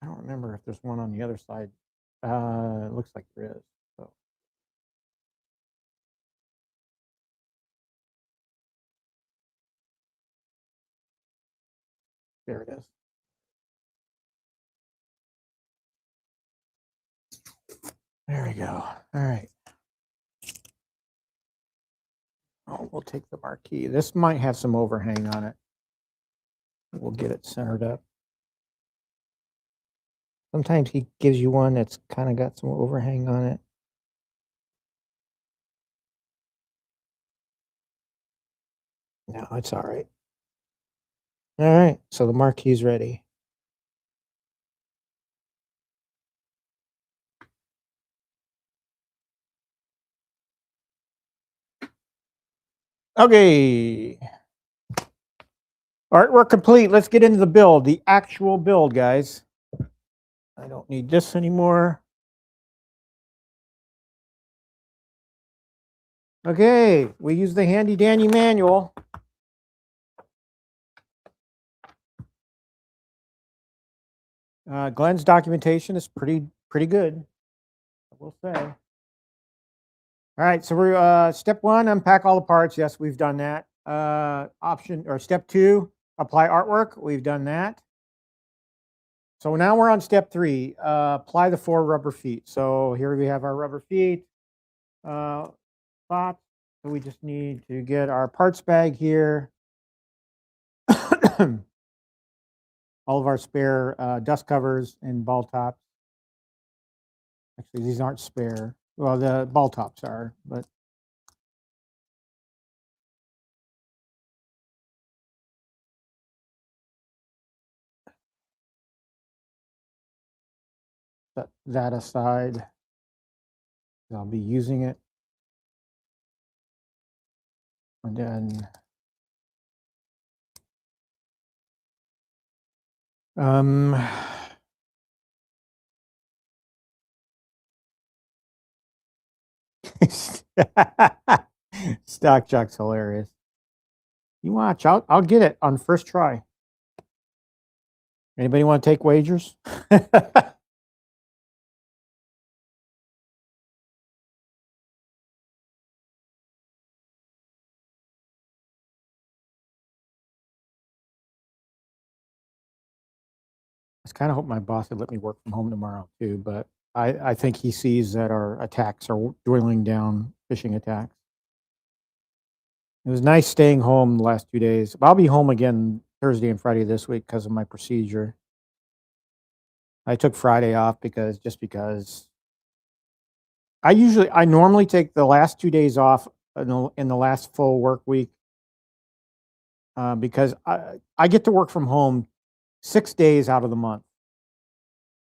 I don't remember if there's one on the other side. It looks like there is. So. There it is. There we go. All right. Oh, we'll take the marquee. This might have some overhang on it. We'll get it centered up. Sometimes he gives you one that's kind of got some overhang on it. No, it's all right. All right, so the marquee's ready. Okay. All right, we're complete. Let's get into the build, the actual build, guys. I don't need this anymore. Okay, we use the handy dandy manual. Glenn's documentation is pretty good, I will say. All right, so we're step 1, unpack all the parts. Yes, we've done that. Step 2, apply artwork. We've done that. So now we're on step 3, apply the 4 rubber feet. So here we have our rubber feet spots. So we just need to get our parts bag here. All of our spare dust covers and ball tops. Actually, these aren't spare. Well, the ball tops are, but set that aside. I'll be using it. And then Stock Chuck's hilarious. You watch, I'll get it on first try. Anybody want to take wagers? I kind of hope my boss would let me work from home tomorrow too, but I think he sees that our attacks are dwindling down, phishing attacks. It was nice staying home the last 2 days. I'll be home again Thursday and Friday this week because of my procedure. I took Friday off because I normally take the last 2 days off in the last full work week because I get to work from home 6 days out of the month.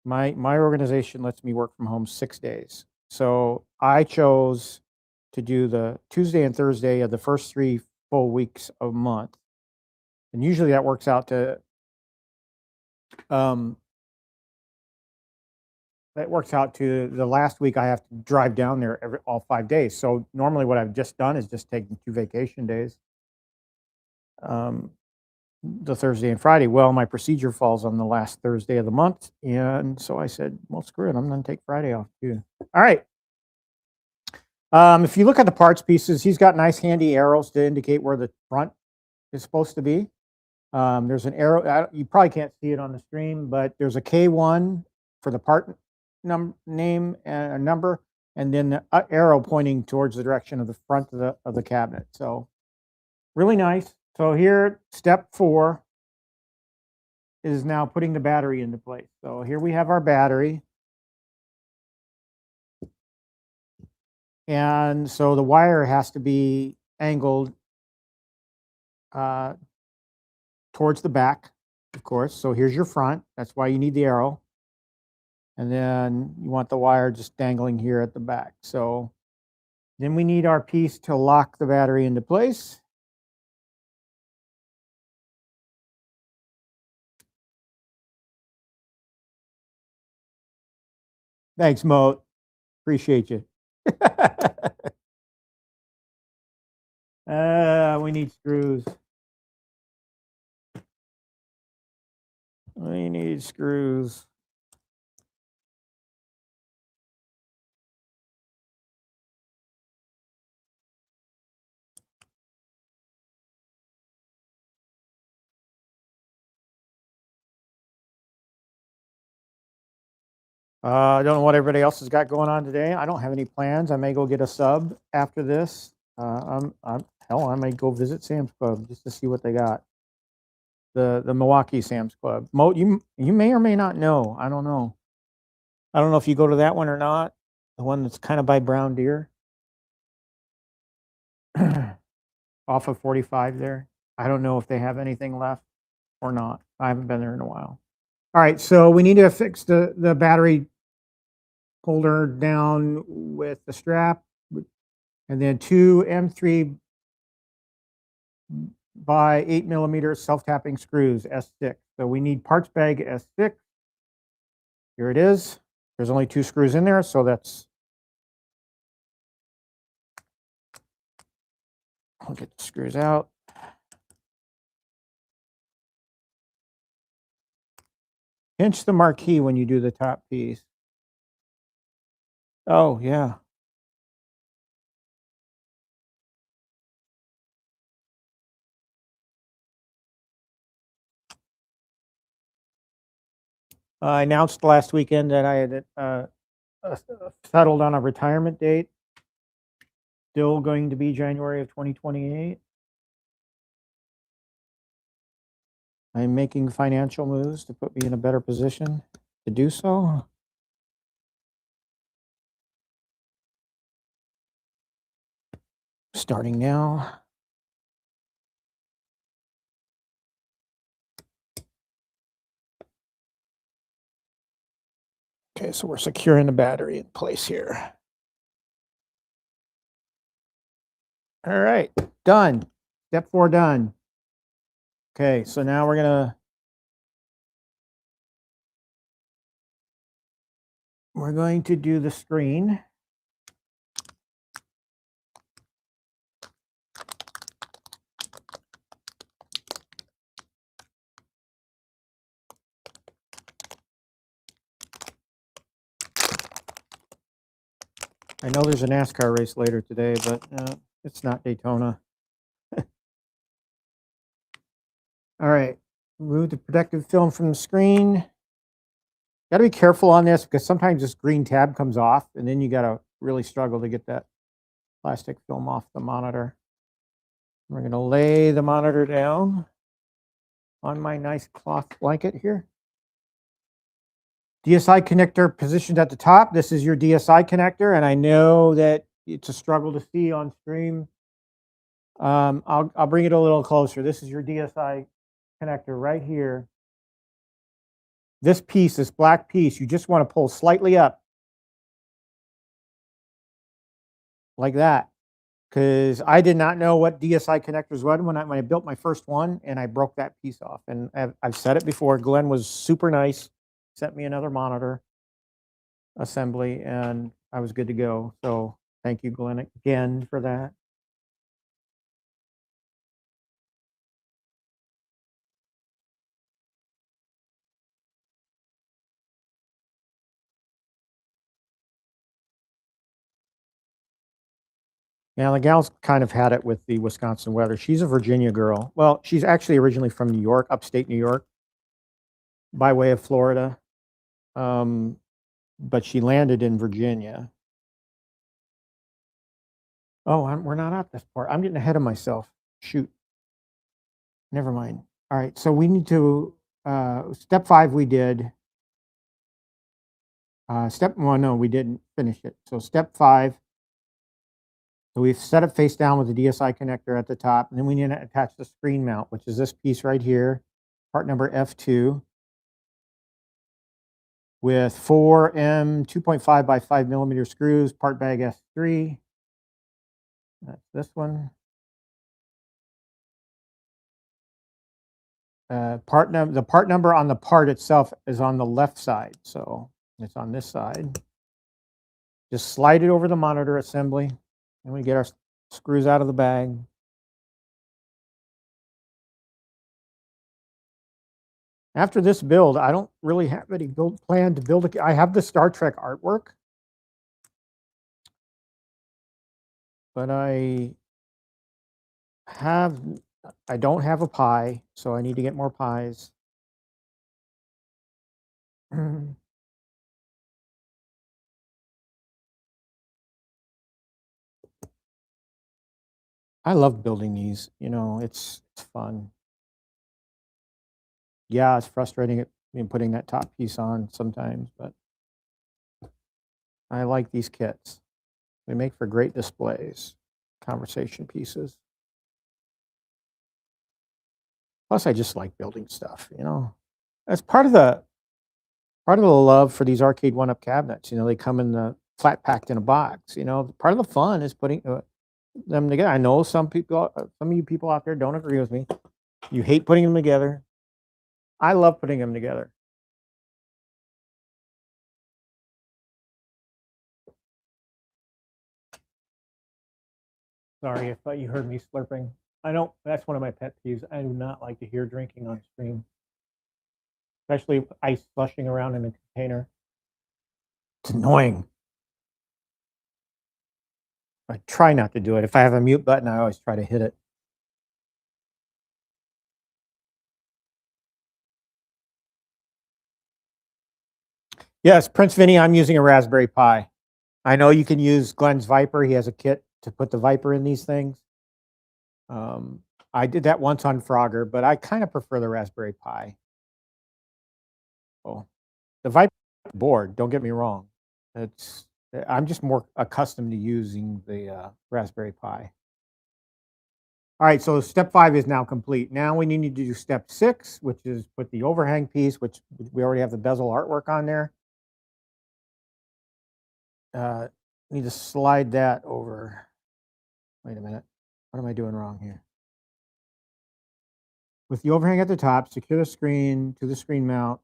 My organization lets me work from home 6 days. So I chose to do the Tuesday and Thursday of the first 3 full weeks of a month. And usually that works out to the last week I have to drive down there all 5 days. So normally what I've just done is just taken 2 vacation days. The Thursday and Friday. Well, my procedure falls on the last Thursday of the month. And so I said, well, screw it. I'm going to take Friday off too. All right. If you look at the parts pieces, he's got nice handy arrows to indicate where the front is supposed to be. There's an arrow. You probably can't see it on the stream, but there's a K1 for the part name and number, and then the arrow pointing towards the direction of the front of the cabinet. So really nice. So here, step 4 is now putting the battery into place. So here we have our battery. And so the wire has to be angled towards the back, of course. So here's your front. That's why you need the arrow. And then you want the wire just dangling here at the back. So then we need our piece to lock the battery into place. Thanks, Moat. Appreciate you. We need screws. We need screws. I don't know what everybody else has got going on today. I don't have any plans. I may go get a sub after this. hell, I might go visit Sam's Club just to see what they got. The Milwaukee Sam's Club. You may or may not know. I don't know. I don't know if you go to that one or not. The one that's kind of by Brown Deer, off of 45 there. I don't know if they have anything left or not. I haven't been there in a while. All right, so we need to fix the battery holder down with the strap, and then two M3 by 8mm self-tapping screws, S6. So we need parts bag S6. Here it is. There's only 2 screws in there, so that's, I'll get the screws out. Pinch the marquee when you do the top piece. Oh, yeah. I announced last weekend that I had settled on a retirement date. Still going to be January of 2028. I'm making financial moves to put me in a better position to do so. Starting now. Okay, so we're securing the battery in place here. All right, done. Step 4 done. Okay, so now we're going to do the screen. I know there's a NASCAR race later today, but it's not Daytona. All right, remove the protective film from the screen. Got to be careful on this because sometimes this green tab comes off, and then you got to really struggle to get that plastic film off the monitor. We're going to lay the monitor down on my nice cloth blanket here. DSI connector positioned at the top. This is your DSI connector, and I know that it's a struggle to see on stream. I'll bring it a little closer. This is your DSI connector right here. This piece, this black piece, you just want to pull slightly up like that, because I did not know what DSI connectors were when I built my first one, and I broke that piece off. And I've said it before, Glenn was super nice, sent me another monitor assembly, and I was good to go. So thank you, Glenn, again for that. Yeah, the gal's kind of had it with the Wisconsin weather. She's a Virginia girl. Well, she's actually originally from New York, upstate New York, by way of Florida. But she landed in Virginia. Oh, we're not at this part. I'm getting ahead of myself. Shoot. Never mind. All right, so we need to, step 5 we did. Step 1, no, we didn't finish it. So step 5, so we've set it face down with the DSI connector at the top, and then we need to attach the screen mount, which is this piece right here, part number F2, with 4 M 2.5 by 5mm screws, part bag S3. That's this one. The part number on the part itself is on the left side, so it's on this side. Just slide it over the monitor assembly, and we get our screws out of the bag. After this build, I don't really have any plan to build I have the Star Trek artwork, but I don't have a pie, so I need to get more pies. I love building these, you know, it's fun. Yeah, it's frustrating putting that top piece on sometimes, but I like these kits. They make for great displays, conversation pieces. Plus, I just like building stuff, you know? That's part of the love for these arcade one-up cabinets, you know, they come in the flat packed in a box, you know? Part of the fun is putting, them together. I know some of you people out there don't agree with me. You hate putting them together. I love putting them together. Sorry if you heard me slurping. I don't That's one of my pet peeves. I do not like to hear drinking on stream, especially ice slushing around in a container. It's annoying. I try not to do it. If I have a mute button, I always try to hit it. Yes, Prince Vinny, I'm using a Raspberry Pi. I know you can use Glenn's Viper. He has a kit to put the Viper in these things. Um, I did that once on Frogger, but I kind of prefer the Raspberry Pi. Oh, the Viper board, don't get me wrong. It's I'm just more accustomed to using the Raspberry Pi. All right, so step 5 is now complete. Now we need to do step 6, which is put the overhang piece, which we already have the bezel artwork on there. Need to slide that over. Wait a minute. What am I doing wrong here? With the overhang at the top, secure the screen to the screen mount.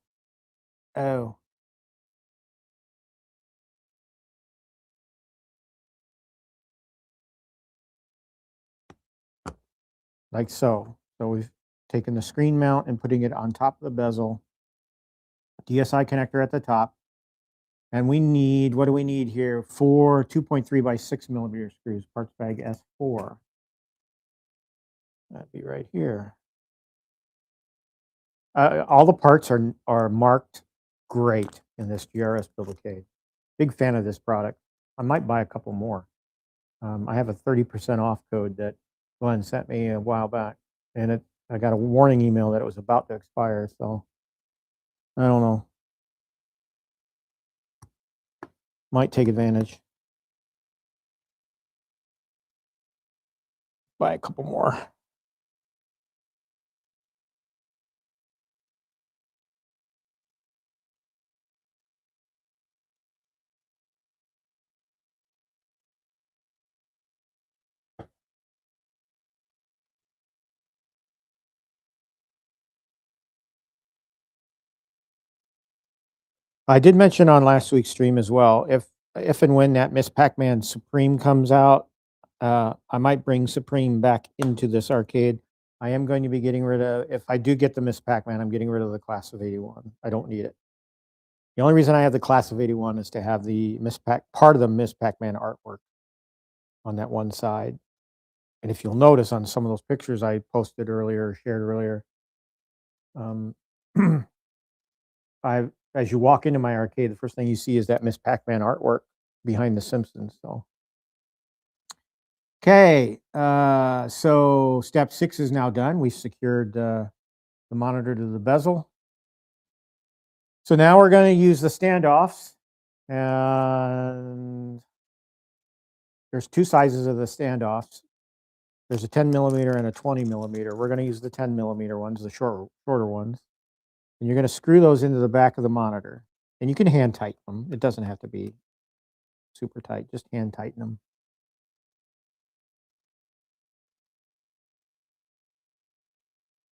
Oh. Like so. So we've taken the screen mount and putting it on top of the bezel. DSI connector at the top. And we need, what do we need here? 4 2.3 by 6 millimeter screws, parts bag S4. That'd be right here. All the parts are marked great in this GRS Build-A-Cade. Big fan of this product. I might buy a couple more. I have a 30% off code that Glenn sent me a while back, and I got a warning email that it was about to expire. So I don't know. Might take advantage. Buy a couple more. I did mention on last week's stream as well, if and when that Miss Pac-Man Supreme comes out, I might bring Supreme back into this arcade. I am going to be getting rid of, if I do get the Miss Pac-Man, I'm getting rid of the Class of 81. I don't need it. The only reason I have the Class of 81 is to have the part of the Miss Pac-Man artwork on that one side. And if you'll notice on some of those pictures I posted earlier, shared earlier, um, as you walk into my arcade, the first thing you see is that Miss Pac-Man artwork behind the Simpsons. So, okay, so step 6 is now done. We secured the monitor to the bezel. So now we're going to use the standoffs, and there's 2 sizes of the standoffs. There's a 10 millimeter and a 20 millimeter. We're going to use the 10 millimeter ones, the shorter ones. And you're going to screw those into the back of the monitor. And you can hand tighten them. It doesn't have to be super tight. Just hand tighten them.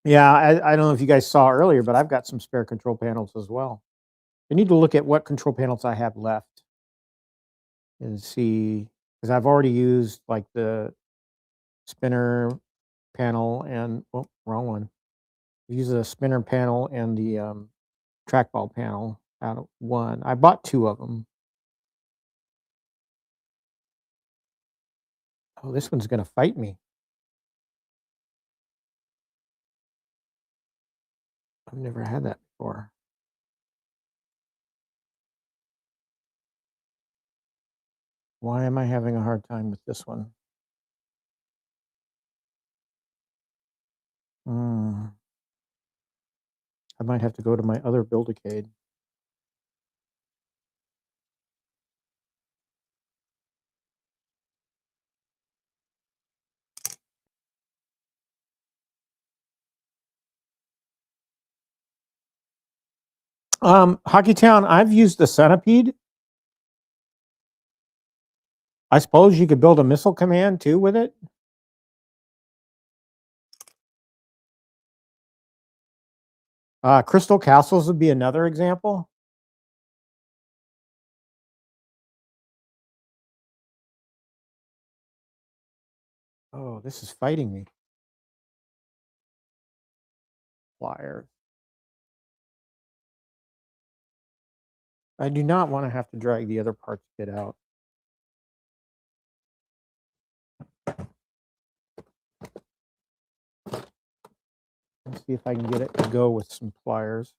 Yeah, I don't know if you guys saw earlier, but I've got some spare control panels as well. I need to look at what control panels I have left and see, because I've already used like the spinner panel and, oh, wrong one. Use the spinner panel and the trackball panel out of one. I bought 2 of them. Oh, this one's going to fight me. I've never had that before. Why am I having a hard time with this one? I might have to go to my other Build-A-Cade. Hockeytown, I've used the Centipede. I suppose you could build a missile command too with it. Crystal Castles would be another example. Oh, this is fighting me. Flyer. I do not want to have to drag the other parts kit out. Let's see if I can get it to go with some pliers.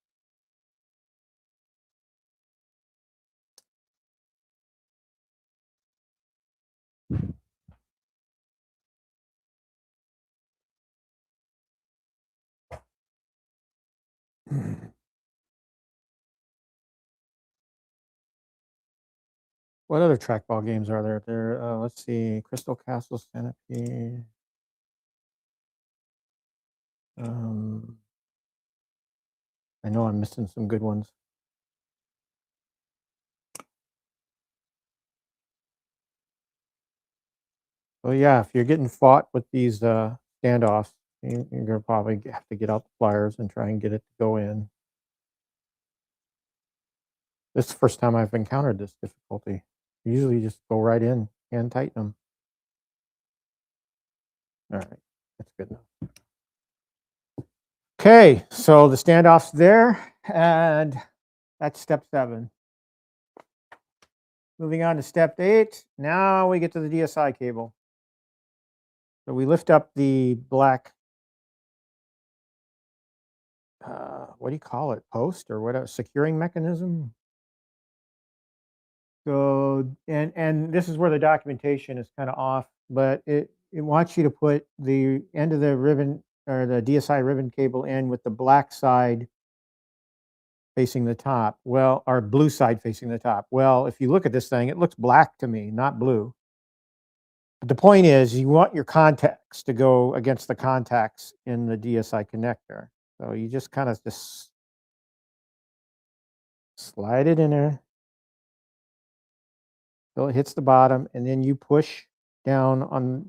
What other trackball games are there? Let's see, Crystal Castle, Centipede. I know I'm missing some good ones. So yeah, if you're getting fought with these standoffs, you're gonna probably have to get out the pliers and try and get it to go in. This is the first time I've encountered this difficulty. Usually just go right in and tighten them. All right, that's good enough. Okay, so the standoff's there, and that's step 7. Moving on to step 8. Now we get to the DSI cable. So we lift up the black, what do you call it? Post or what? A securing mechanism. So, and this is where the documentation is kind of off, but it wants you to put the end of the ribbon or the DSI ribbon cable in with the black side facing the top. Well, or blue side facing the top. Well, if you look at this thing, it looks black to me, not blue. But the point is, you want your contacts to go against the contacts in the DSI connector. So you just kind of just slide it in there till it hits the bottom, and then you push down on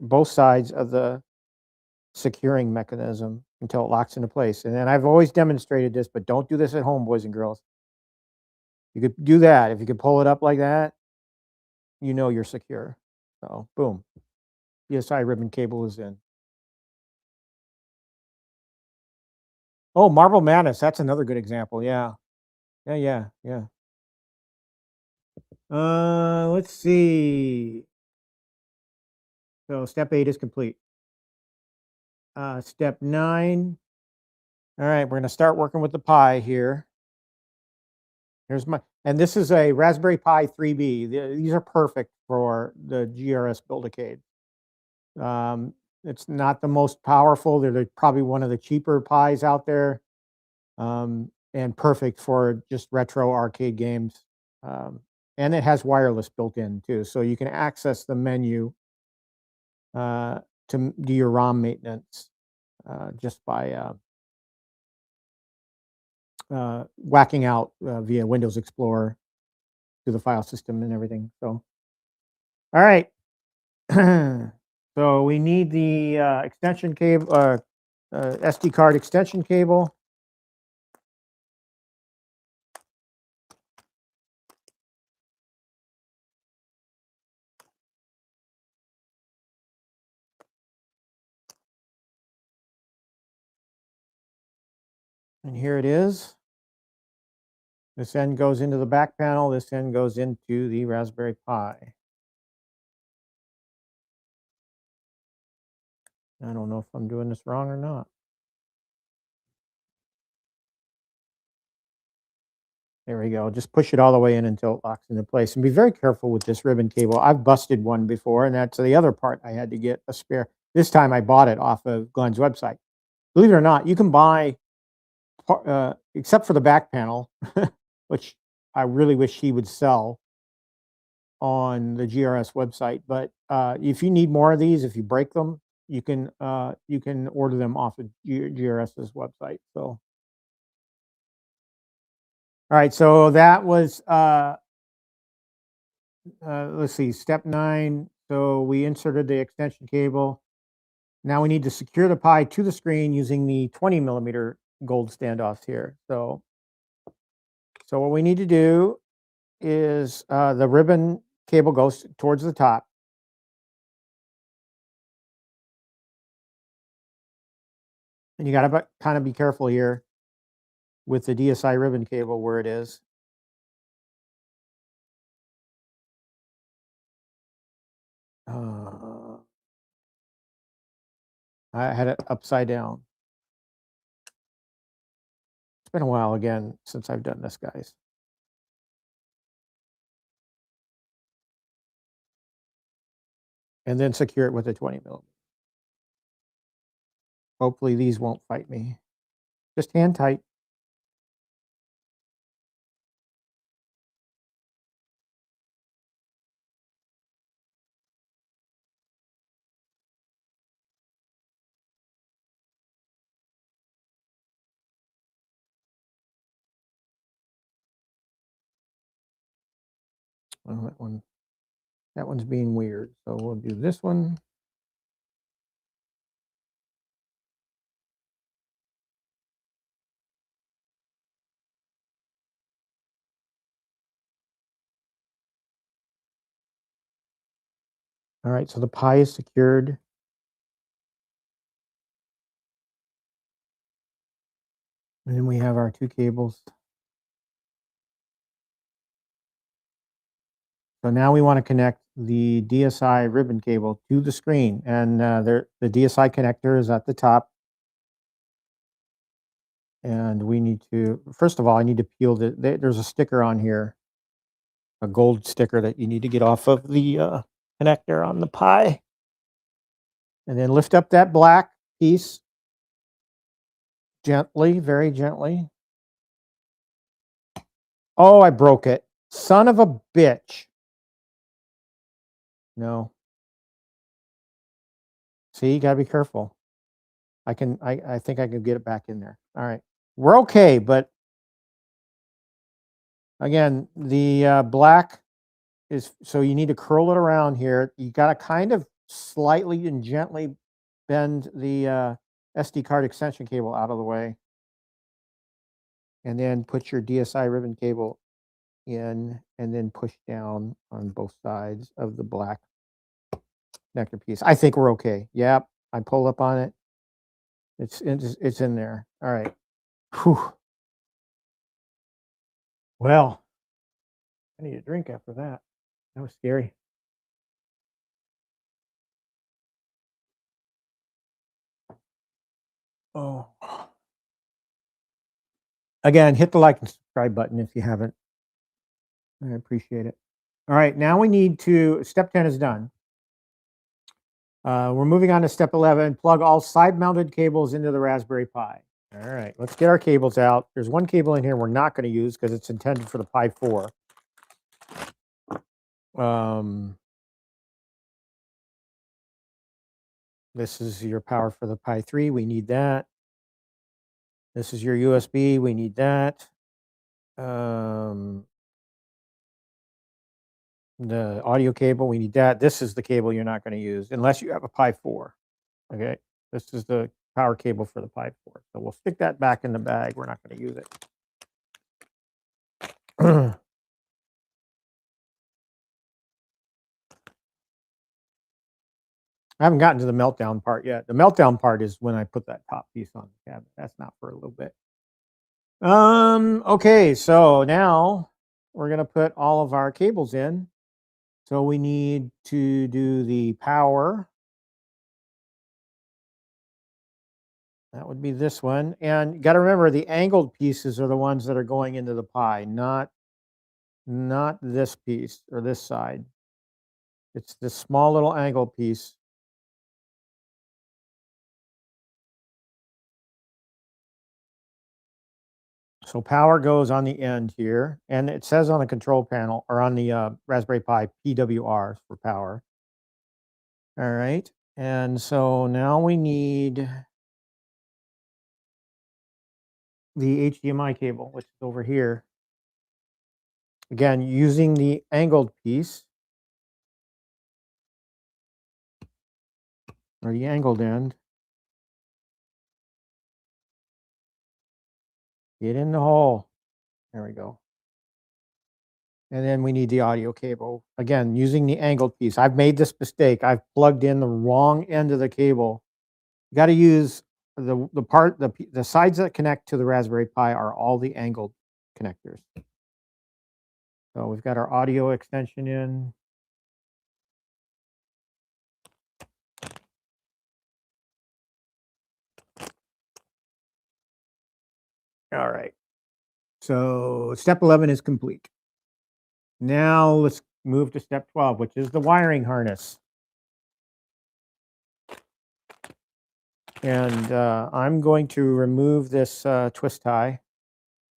both sides of the securing mechanism until it locks into place. And then I've always demonstrated this, but don't do this at home, boys and girls. You could do that. If you could pull it up like that, you know you're secure. So boom, DSI ribbon cable is in. Oh, Marble Madness, that's another good example. Yeah. Let's see. So step 8 is complete. Step 9. All right, we're going to start working with the Pi here. Here's and this is a Raspberry Pi 3B. These are perfect for the GRS Build-A-Cade. It's not the most powerful. They're probably one of the cheaper Pis out there, and perfect for just retro arcade games. And it has wireless built in too, so you can access the menu to do your ROM maintenance just by whacking out via Windows Explorer to the file system and everything. So, all right. So we need the extension cable, SD card extension cable. And here it is. This end goes into the back panel. This end goes into the Raspberry Pi. I don't know if I'm doing this wrong or not. There we go. Just push it all the way in until it locks into place. And be very careful with this ribbon cable. I've busted one before, and that's the other part I had to get a spare. This time I bought it off of Glenn's website. believe it or not, you can buy, except for the back panel, which I really wish he would sell on the GRS website. But if you need more of these, if you break them, you can order them off of GRS's website. So, all right, so that was let's see, step 9. So we inserted the extension cable. Now we need to secure the Pi to the screen using the 20mm gold standoffs here. So what we need to do is the ribbon cable goes towards the top. And you got to kind of be careful here with the DSI ribbon cable where it is. I had it upside down. It's been a while again since I've done this, guys. And then secure it with a 20mm. Hopefully these won't fight me. Just hand tight. Well, that one's being weird. So we'll do this one. All right, so the Pi is secured. And then we have our 2 cables. So now we want to connect the DSI ribbon cable to the screen. And the DSI connector is at the top. And we need to, first of all, I need to peel there's a sticker on here, a gold sticker that you need to get off of the connector on the Pi. And then lift up that black piece gently, very gently. Oh, I broke it. Son of a bitch. No. See, you gotta be careful. I think I can get it back in there. All right. We're okay, but again, the black is, so you need to curl it around here. You got to kind of slightly and gently bend the SD card extension cable out of the way. And then put your DSI ribbon cable in and then push down on both sides of the black connector piece. I think we're okay. Yep. I pull up on it. It's in there. All right. Whew. Well, I need a drink after that. That was scary. Oh. Again, hit the like and subscribe button if you haven't. I appreciate it. All right, now we need to, step 10 is done. We're moving on to step 11, plug all side-mounted cables into the Raspberry Pi. All right, let's get our cables out. There's one cable in here we're not going to use because it's intended for the Pi 4. This is your power for the Pi 3. We need that. This is your USB. We need that. The audio cable, we need that. This is the cable you're not going to use unless you have a Pi 4. Okay, this is the power cable for the Pi 4. So we'll stick that back in the bag. We're not going to use it. I haven't gotten to the meltdown part yet. The meltdown part is when I put that top piece on the cabinet. That's not for a little bit. Okay, so now we're going to put all of our cables in. So we need to do the power. That would be this one. And you got to remember, the angled pieces are the ones that are going into the Pi, not this piece or this side. It's this small little angle piece. So power goes on the end here, and it says on the control panel or on the Raspberry Pi PWR for power. All right. And so now we need the HDMI cable, which is over here. Again, using the angled piece or the angled end. Get in the hole. There we go. And then we need the audio cable. Again, using the angled piece. I've made this mistake. I've plugged in the wrong end of the cable. You got to use the sides that connect to the Raspberry Pi are all the angled connectors. So we've got our audio extension in. All right. So step 11 is complete. Now let's move to step 12, which is the wiring harness. And I'm going to remove this twist tie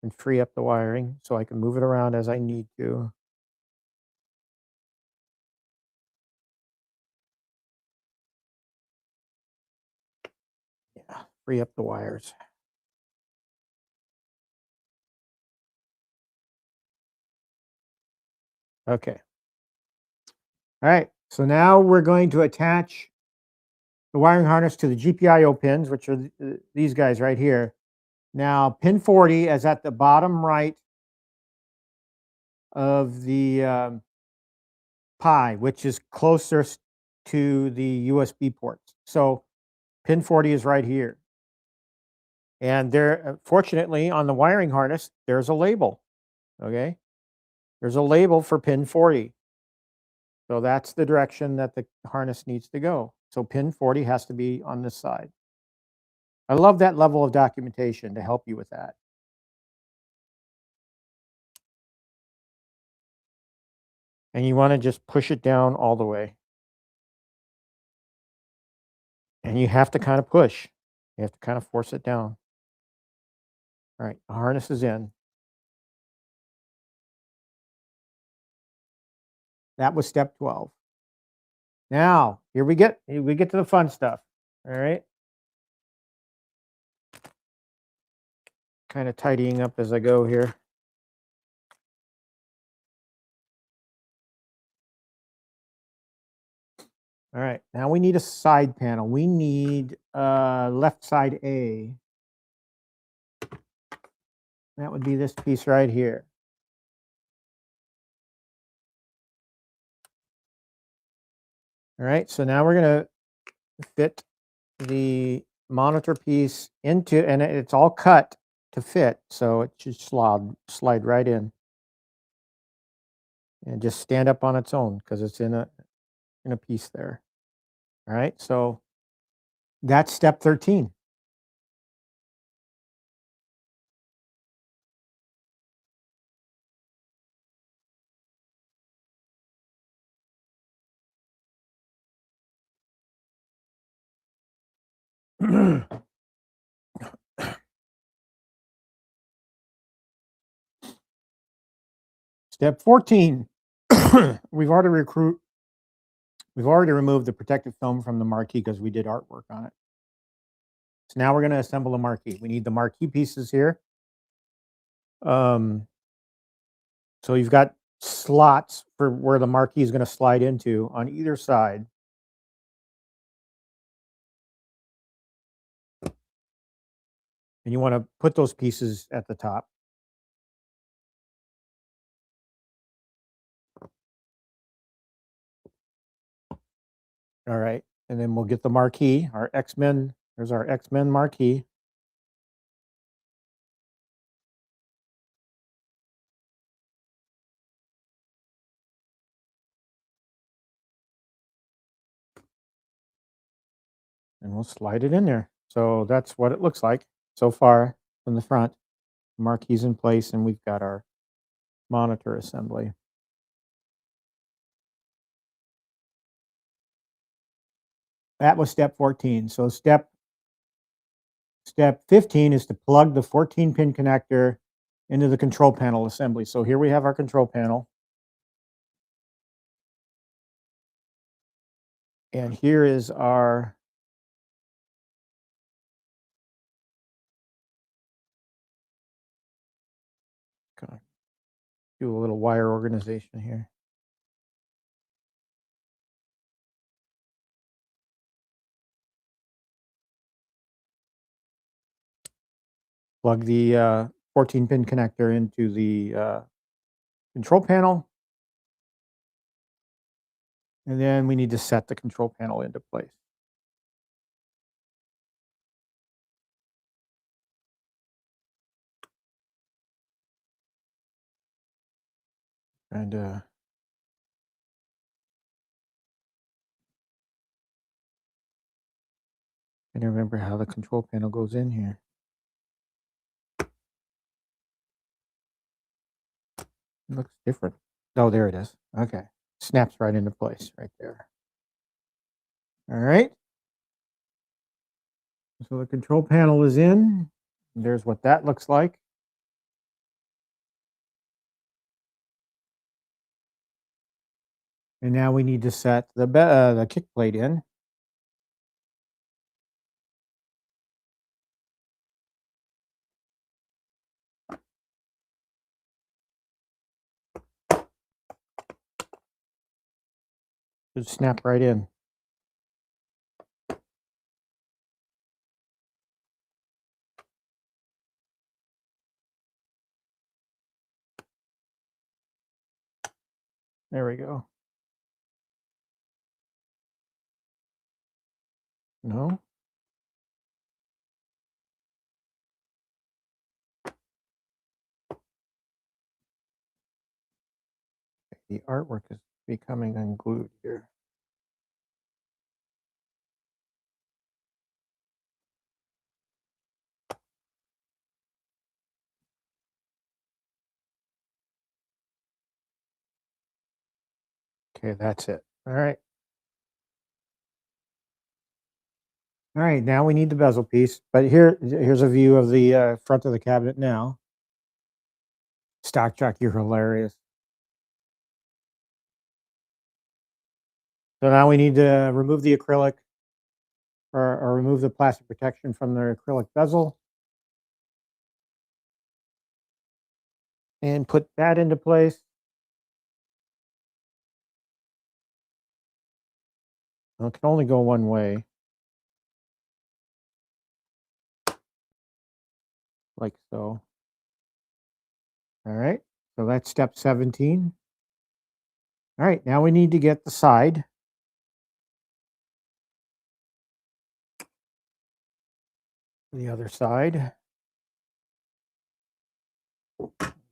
and free up the wiring so I can move it around as I need to. Yeah, free up the wires. Okay. All right. So now we're going to attach the wiring harness to the GPIO pins, which are these guys right here. Now, pin 40 is at the bottom right of the Pi, which is closest to the USB ports. So pin 40 is right here. And there, fortunately, on the wiring harness, there's a label. Okay. There's a label for pin 40. So that's the direction that the harness needs to go. So pin 40 has to be on this side. I love that level of documentation to help you with that. And you want to just push it down all the way. And you have to kind of push. You have to kind of force it down. All right, the harness is in. That was step 12. Now, here we get to the fun stuff. All right. Kind of tidying up as I go here. All right, now we need a side panel. We need left side A. That would be this piece right here. All right, so now we're going to fit the monitor piece into, and it's all cut to fit, so it should slide right in. And just stand up on its own because it's in a piece there. All right, so that's step 13. Step 14. We've already removed the protective film from the marquee because we did artwork on it. So now we're going to assemble a marquee. We need the marquee pieces here. So you've got slots for where the marquee is going to slide into on either side. And you want to put those pieces at the top. All right. And then we'll get the marquee, our X-Men. There's our X-Men marquee. And we'll slide it in there. So that's what it looks like so far from the front. Marquee's in place, and we've got our monitor assembly. That was step 14. So step 15 is to plug the 14-pin connector into the control panel assembly. So here we have our control panel. And here is our gonna do a little wire organization here. Plug the 14-pin connector into the control panel. And then we need to set the control panel into place. And I don't remember how the control panel goes in here. It looks different. Oh, there it is. Okay. Snaps right into place right there. All right. So the control panel is in. There's what that looks like. And now we need to set the kick plate in. Just snap right in. There we go. No. The artwork is becoming unglued here. Okay, that's it. All right. All right, now we need the bezel piece. But here's a view of the front of the cabinet now. Stock Jock, you're hilarious. So now we need to remove the acrylic or remove the plastic protection from the acrylic bezel and put that into place. Well, it can only go one way. Like so. All right, so that's step 17. All right, now we need to get the side. The other side.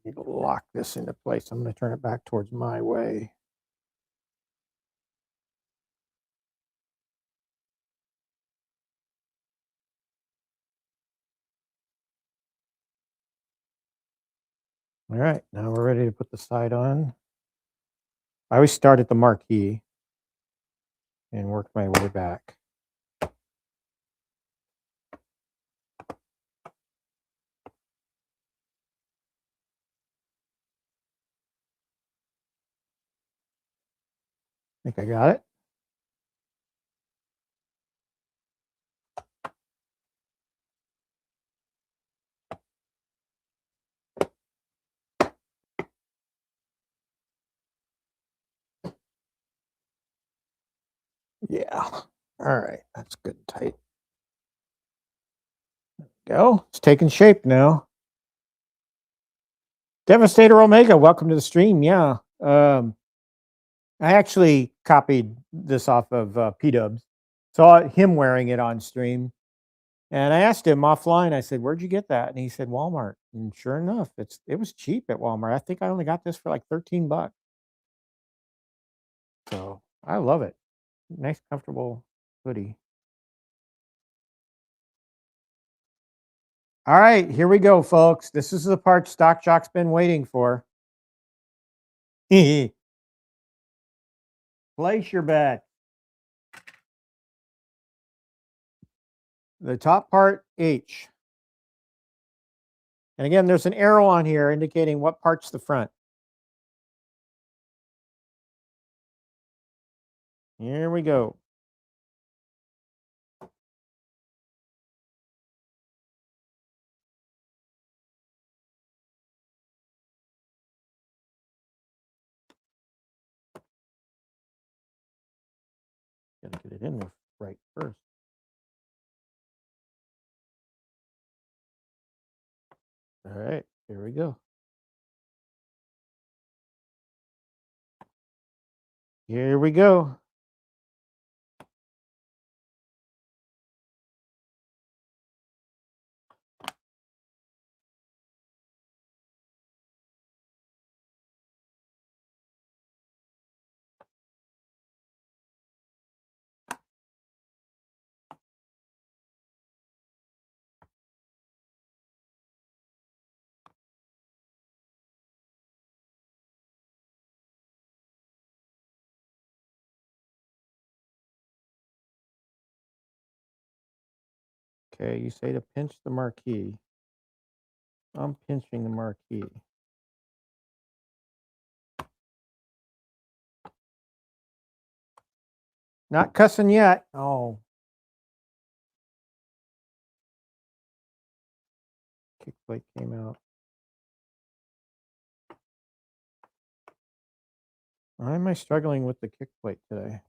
Need to lock this into place. I'm going to turn it back towards my way. All right, now we're ready to put the side on. I always start at the marquee and work my way back. I think I got it. Yeah. All right, that's good and tight. There we go. It's taking shape now. Devastator Omega, welcome to the stream. Yeah. I actually copied this off of P-Dubs. Saw him wearing it on stream. And I asked him offline, I said, "Where'd you get that?" And he said, "Walmart." And sure enough, it was cheap at Walmart. I think I only got this for like 13 bucks. So I love it. Nice, comfortable hoodie. All right, here we go, folks. This is the part Stock Jock's been waiting for. Place your bet. The top part, H. And again, there's an arrow on here indicating what part's the front. Here we go. Gotta get it in there right first. All right, here we go. Here we go. Okay, you say to pinch the marquee. I'm pinching the marquee. Not cussing yet. Oh. Kick plate came out. Why am I struggling with the kick plate today?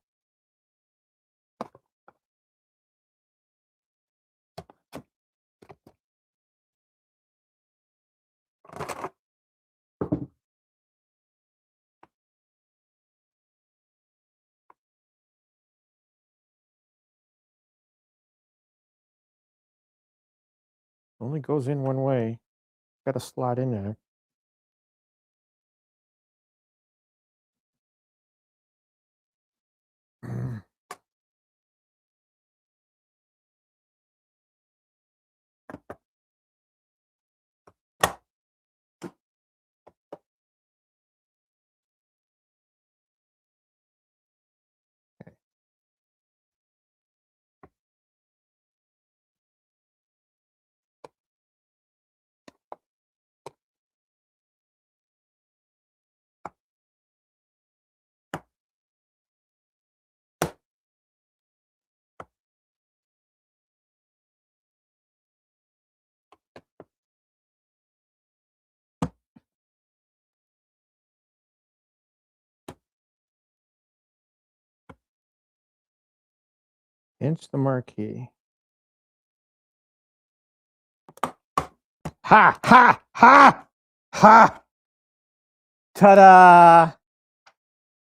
Only goes in one way. Got to slot in there. Pinch the marquee. Ha, ha, ha, ha. Ta-da.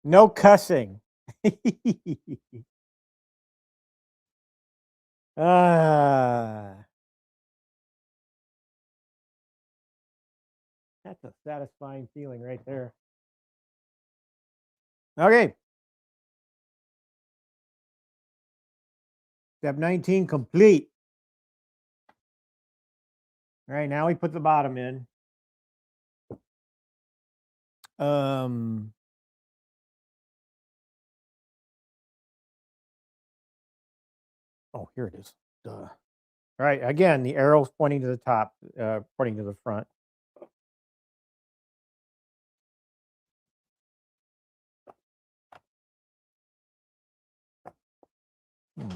No cussing. Ah. That's a satisfying feeling right there. Okay. Step 19 complete. All right, now we put the bottom in. Oh, here it is. Duh. All right, again, the arrow's pointing to the top, pointing to the front.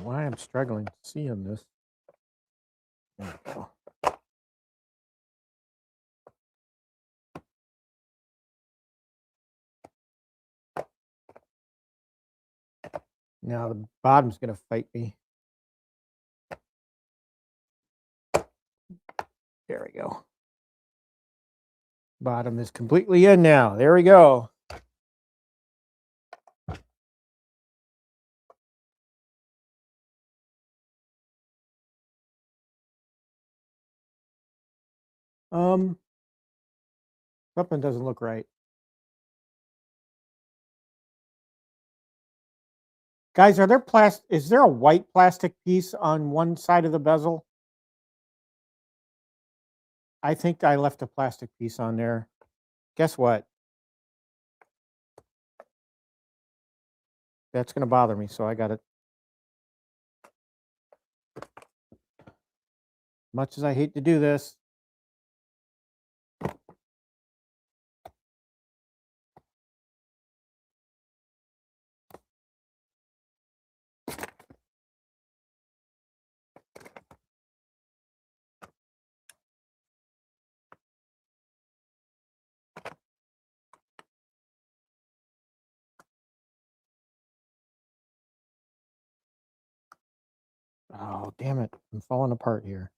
Why I'm struggling to see on this. There we go. Now the bottom's going to fight me. There we go. Bottom is completely in now. There we go. Something doesn't look right. Guys, is there a white plastic piece on one side of the bezel? I think I left a plastic piece on there. Guess what? That's going to bother me, so I got it. Much as I hate to do this, Oh, damn it. I'm falling apart here.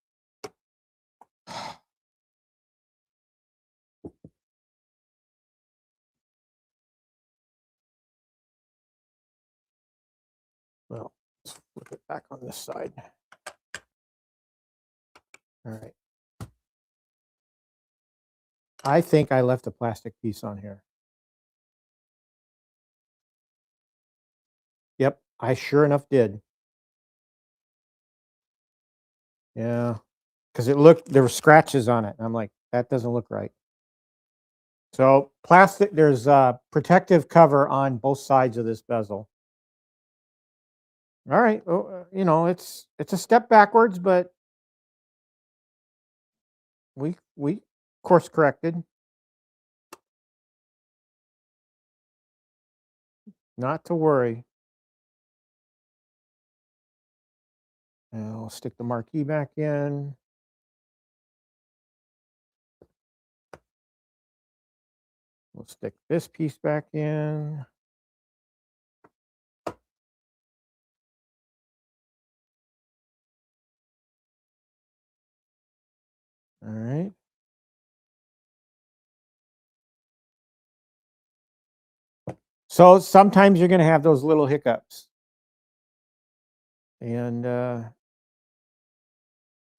Well, let's flip it back on this side. All right. I think I left a plastic piece on here. Yep, I sure enough did. Yeah, because there were scratches on it. I'm like, that doesn't look right. So plastic, there's a protective cover on both sides of this bezel. All right, you know, it's a step backwards, but we course corrected. Not to worry. And I'll stick the marquee back in. We'll stick this piece back in. All right. So sometimes you're going to have those little hiccups. And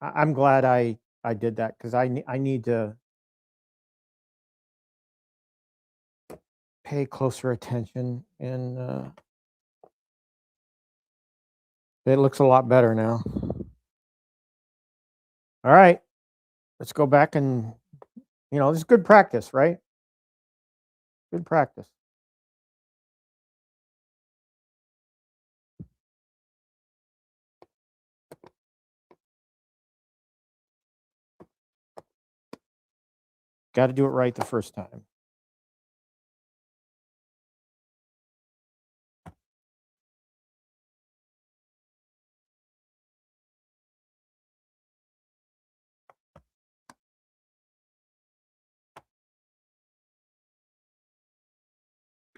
I'm glad I did that because I need to pay closer attention, and it looks a lot better now. All right, let's go back and, you know, this is good practice, right? Good practice. Got to do it right the first time.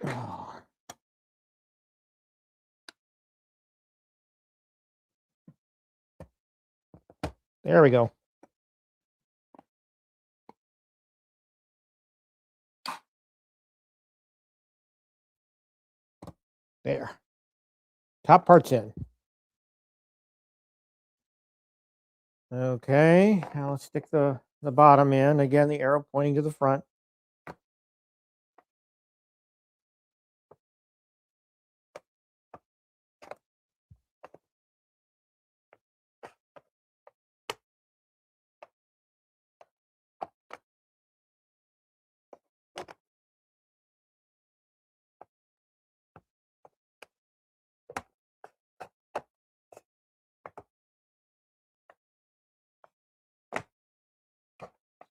Oh. There we go. There. Top part's in. Okay, now let's stick the bottom in. Again, the arrow pointing to the front.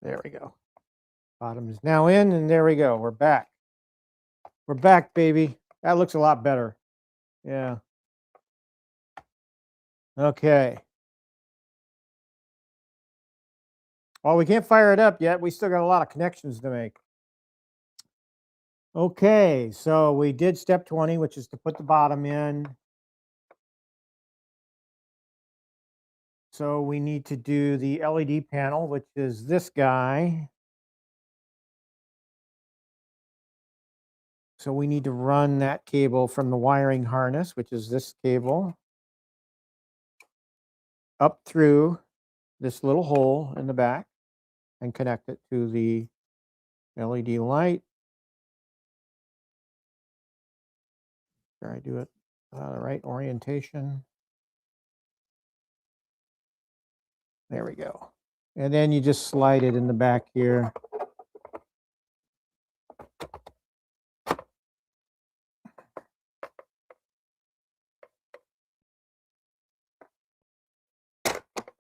There we go. Bottom is now in, and there we go. We're back. We're back, baby. That looks a lot better. Yeah. Okay. Well, we can't fire it up yet. We still got a lot of connections to make. Okay, so we did step 20, which is to put the bottom in. So we need to do the LED panel, which is this guy. So we need to run that cable from the wiring harness, which is this cable, up through this little hole in the back and connect it to the LED light. Here I do it the right orientation. There we go. And then you just slide it in the back here.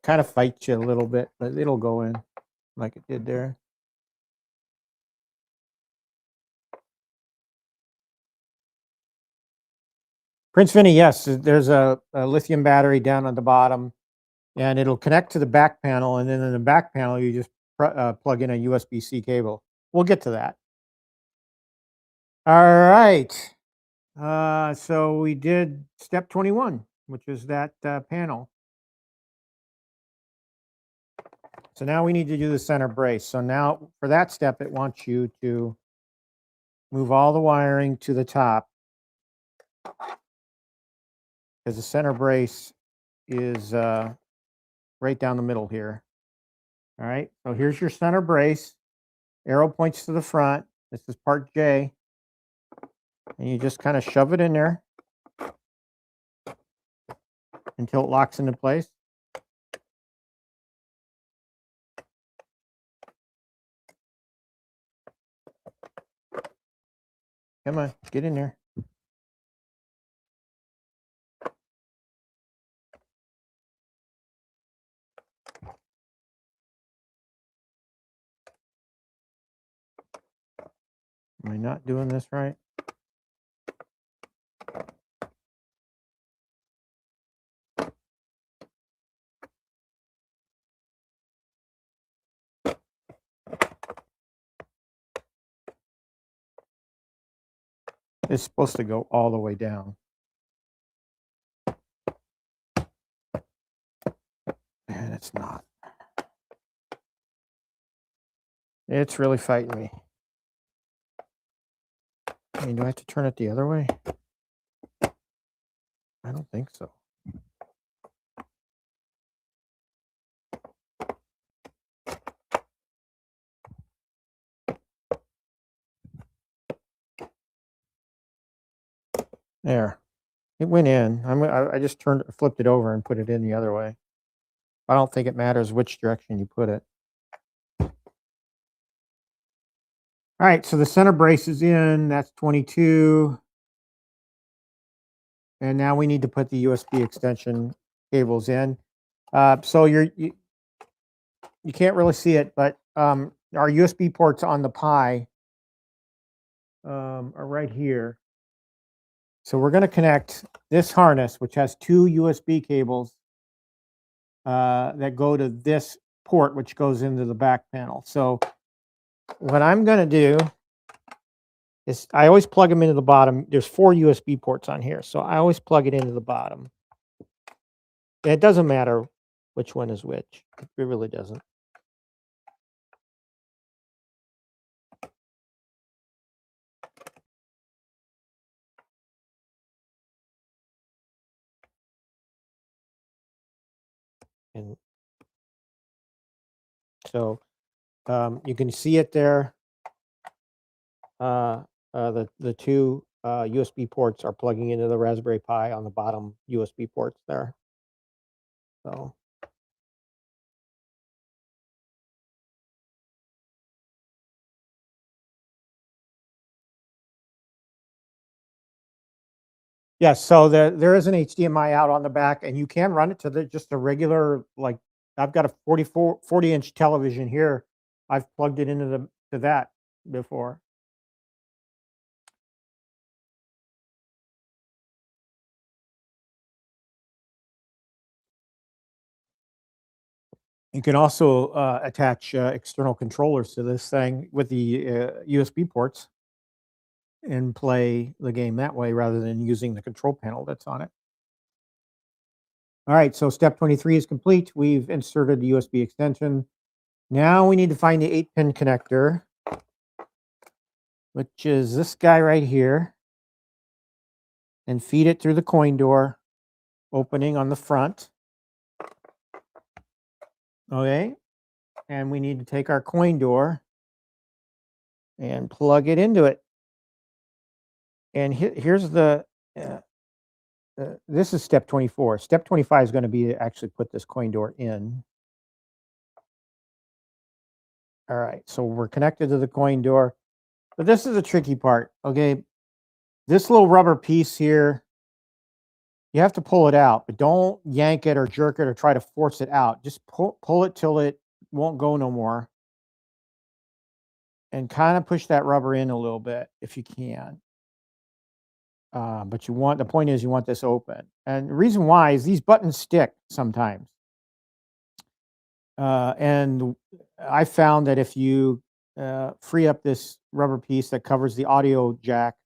Kind of fights you a little bit, but it'll go in like it did there. Prince Vinny, yes, there's a lithium battery down on the bottom, and it'll connect to the back panel, and then in the back panel, you just plug in a USB-C cable. We'll get to that. All right. So we did step 21, which is that panel. So now we need to do the center brace. So now for that step, it wants you to move all the wiring to the top, because the center brace is right down the middle here. All right, so here's your center brace. Arrow points to the front. This is part J. And you just kind of shove it in there until it locks into place. Come on, get in there. Am I not doing this right? It's supposed to go all the way down. And it's not. It's really fighting me. I mean, do I have to turn it the other way? I don't think so. There. It went in. I just flipped it over and put it in the other way. I don't think it matters which direction you put it. All right, so the center brace is in. That's 22. And now we need to put the USB extension cables in. So you can't really see it, but our USB ports on the Pi are right here. So we're going to connect this harness, which has two USB cables that go to this port, which goes into the back panel. So what I'm going to do is I always plug them into the bottom. There's 4 USB ports on here, so I always plug it into the bottom. And it doesn't matter which one is which. It really doesn't. And so you can see it there. The 2 USB ports are plugging into the Raspberry Pi on the bottom USB ports there. So yes, so there is an HDMI out on the back, and you can run it to just a regular, like I've got a 40-inch television here. I've plugged it into to that before. You can also attach external controllers to this thing with the USB ports and play the game that way rather than using the control panel that's on it. All right, so step 23 is complete. We've inserted the USB extension. Now we need to find the 8-pin connector, which is this guy right here, and feed it through the coin door opening on the front. Okay, and we need to take our coin door and plug it into it. And here's the, this is step 24. Step 25 is going to be to actually put this coin door in. All right, so we're connected to the coin door, but this is the tricky part. Okay, this little rubber piece here, you have to pull it out, but don't yank it or jerk it or try to force it out. Just pull it till it won't go no more. And kind of push that rubber in a little bit if you can. But the point is you want this open. And the reason why is these buttons stick sometimes. And I found that if you free up this rubber piece that covers the audio jack,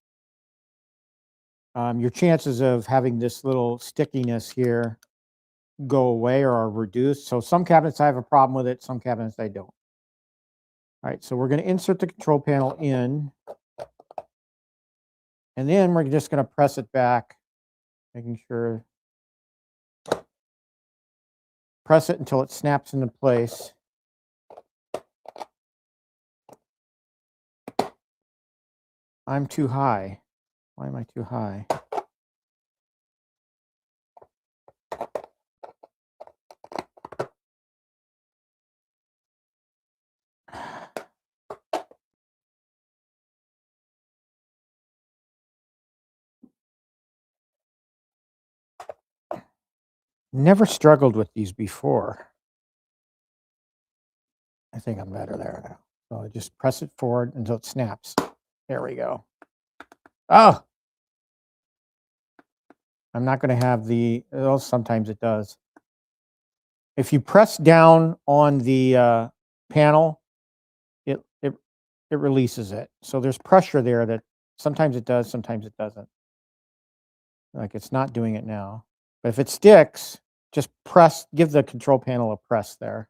your chances of having this little stickiness here go away or are reduced. So some cabinets I have a problem with it, some cabinets I don't. All right, so we're going to insert the control panel in, and then we're just going to press it back, making sure, press it until it snaps into place. I'm too high. Why am I too high? Never struggled with these before. I think I'm better there now. So I just press it forward until it snaps. There we go. Oh! I'm not going to have the, oh, sometimes it does. If you press down on the panel, it releases it. So there's pressure there that sometimes it does, sometimes it doesn't. Like it's not doing it now. But if it sticks, just press, give the control panel a press there.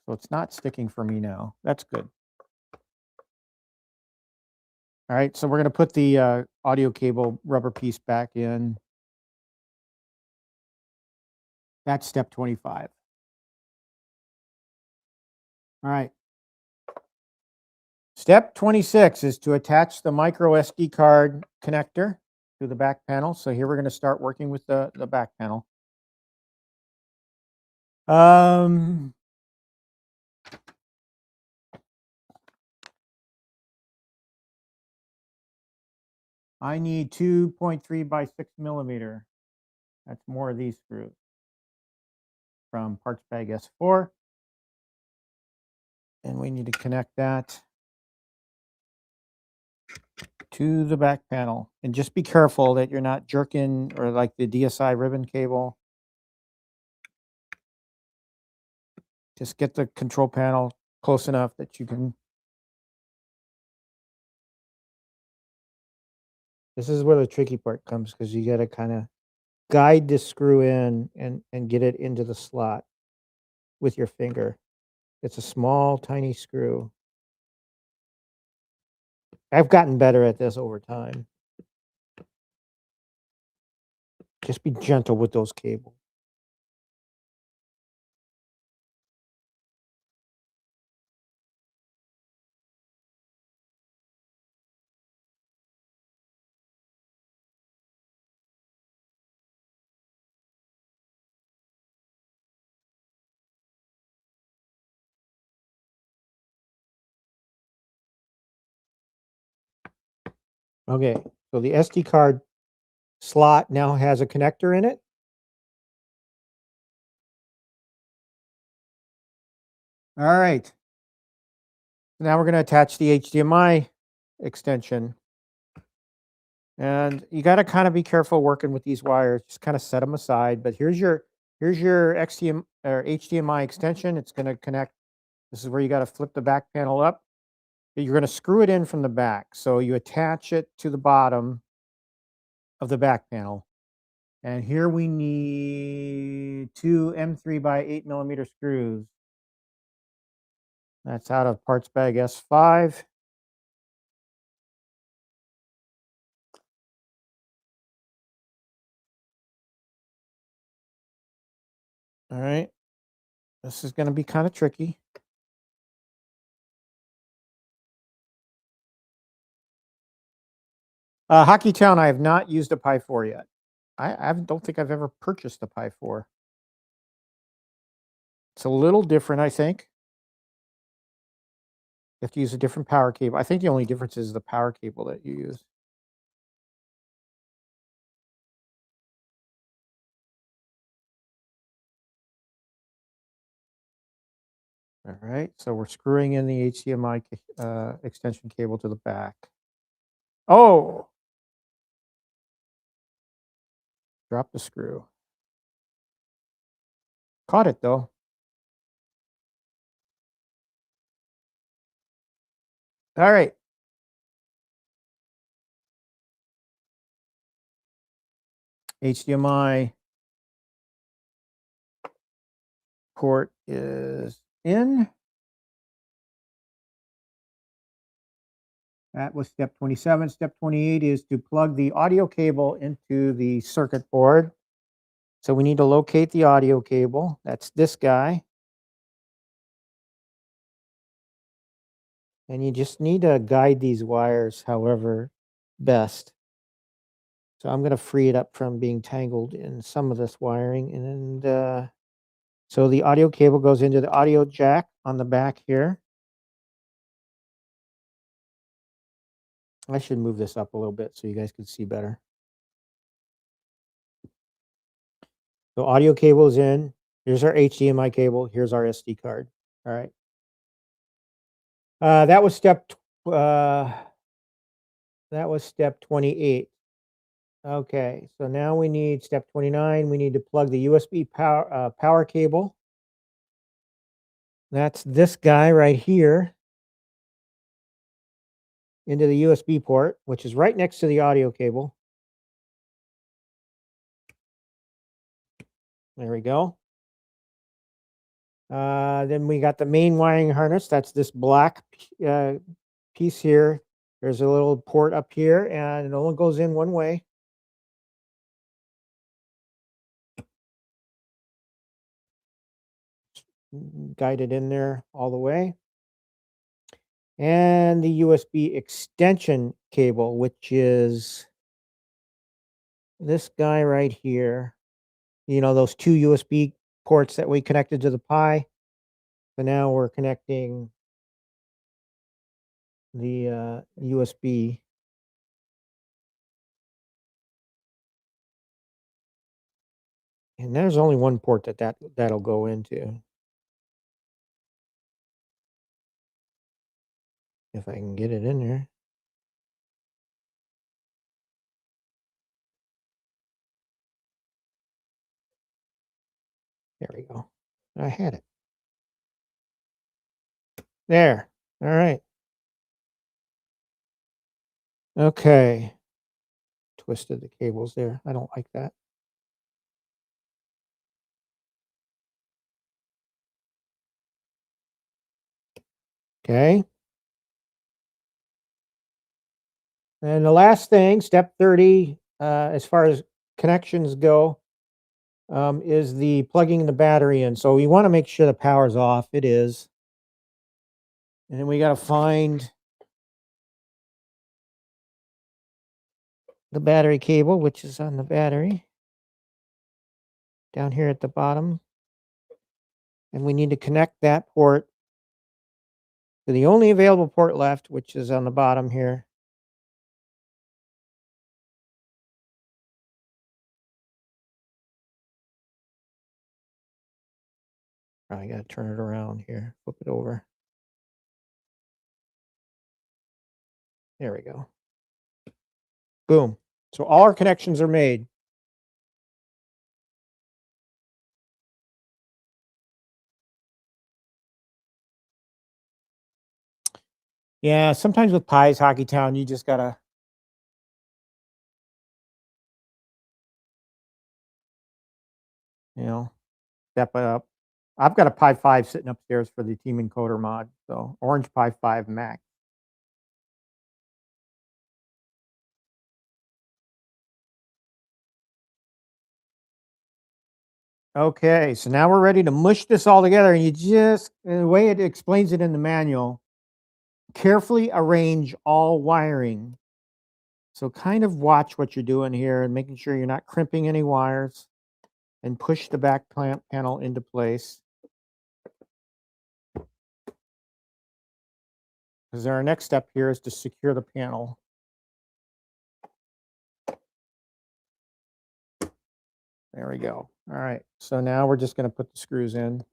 So it's not sticking for me now. That's good. All right, so we're going to put the audio cable rubber piece back in. That's step 25. All right. Step 26 is to attach the micro SD card connector to the back panel. So here we're going to start working with the back panel. I need 2.3 by 6 millimeter. That's more of these screws from parts bag S4. And we need to connect that to the back panel. And just be careful that you're not jerking or like the DSI ribbon cable. Just get the control panel close enough that you can. This is where the tricky part comes, because you got to kind of guide this screw in and get it into the slot with your finger. It's a small, tiny screw. I've gotten better at this over time. Just be gentle with those cables. Okay, so the SD card slot now has a connector in it. All right. Now we're going to attach the HDMI extension. And you got to kind of be careful working with these wires. Just kind of set them aside. But here's your XDM or HDMI extension. It's going to connect. This is where you got to flip the back panel up. You're going to screw it in from the back. So you attach it to the bottom of the back panel. And here we need 2 M3 by 8 millimeter screws. That's out of parts bag S5. All right. This is going to be kind of tricky. Hockey Town, I have not used a Pi 4 yet. I don't think I've ever purchased a Pi 4. It's a little different, I think. You have to use a different power cable. I think the only difference is the power cable that you use. All right, so we're screwing in the HDMI extension cable to the back. Oh! Drop the screw. Caught it, though. All right. HDMI port is in. That was step 27. Step 28 is to plug the audio cable into the circuit board. So we need to locate the audio cable. That's this guy. And you just need to guide these wires however best. So I'm going to free it up from being tangled in some of this wiring. And so the audio cable goes into the audio jack on the back here. I should move this up a little bit so you guys can see better. So audio cable is in. Here's our HDMI cable. Here's our SD card. All right. That was step 28. Okay, so now we need step 29. We need to plug the USB power cable. That's this guy right here into the USB port, which is right next to the audio cable. There we go. Then we got the main wiring harness. That's this black piece here. There's a little port up here, and it only goes in one way. Guide it in there all the way. And the USB extension cable, which is this guy right here. You know, those two USB ports that we connected to the Pi. So now we're connecting the USB. And there's only one port that'll go into. If I can get it in there. There we go. I had it. There. All right. Okay. Twisted the cables there. I don't like that. Okay. And the last thing, step 30, as far as connections go, is the plugging the battery in. So we want to make sure the power's off. It is. And then we got to find the battery cable, which is on the battery down here at the bottom. And we need to connect that port to the only available port left, which is on the bottom here. I got to turn it around here, flip it over. There we go. Boom. So all our connections are made. Yeah, sometimes with Pi's Hockey Town, you just gotta step it up. I've got a Pi 5 sitting upstairs for the Team Encoder mod, so Orange Pi 5 Max. Okay, so now we're ready to mush this all together, and you just, the way it explains it in the manual, carefully arrange all wiring. So kind of watch what you're doing here and making sure you're not crimping any wires, and push the back panel into place. Because our next step here is to secure the panel. There we go. All right, so now we're just going to put the screws in.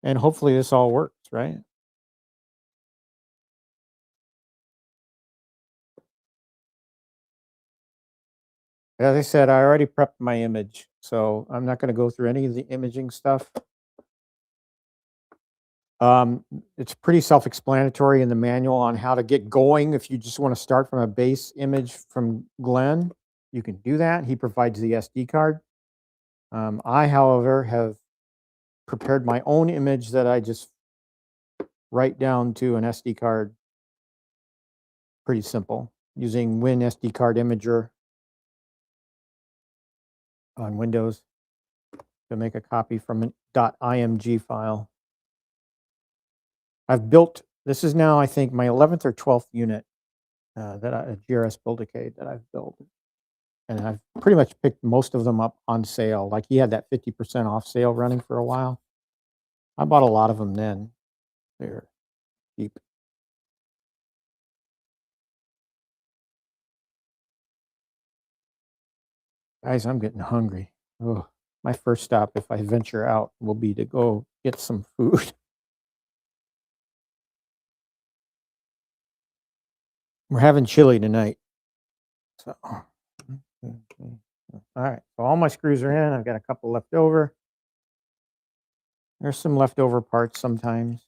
And hopefully this all works, right? As I said, I already prepped my image, so I'm not going to go through any of the imaging stuff. It's pretty self-explanatory in the manual on how to get going if you just want to start from a base image from Glenn. you can do that. He provides the SD card. I, however, have prepared my own image that I just write down to an SD card. Pretty simple, using Win SD card Imager on Windows to make a copy from an .img file. I've built, this is now, I think, my 11th or 12th unit a GRS Build-A-Cade that I've built. And I've pretty much picked most of them up on sale. Like he had that 50% off sale running for a while. I bought a lot of them then. They're cheap. Guys, I'm getting hungry. Oh, my first stop, if I venture out, will be to go get some food. We're having chili tonight. So, all right. So all my screws are in. I've got a couple left over. There's some leftover parts sometimes.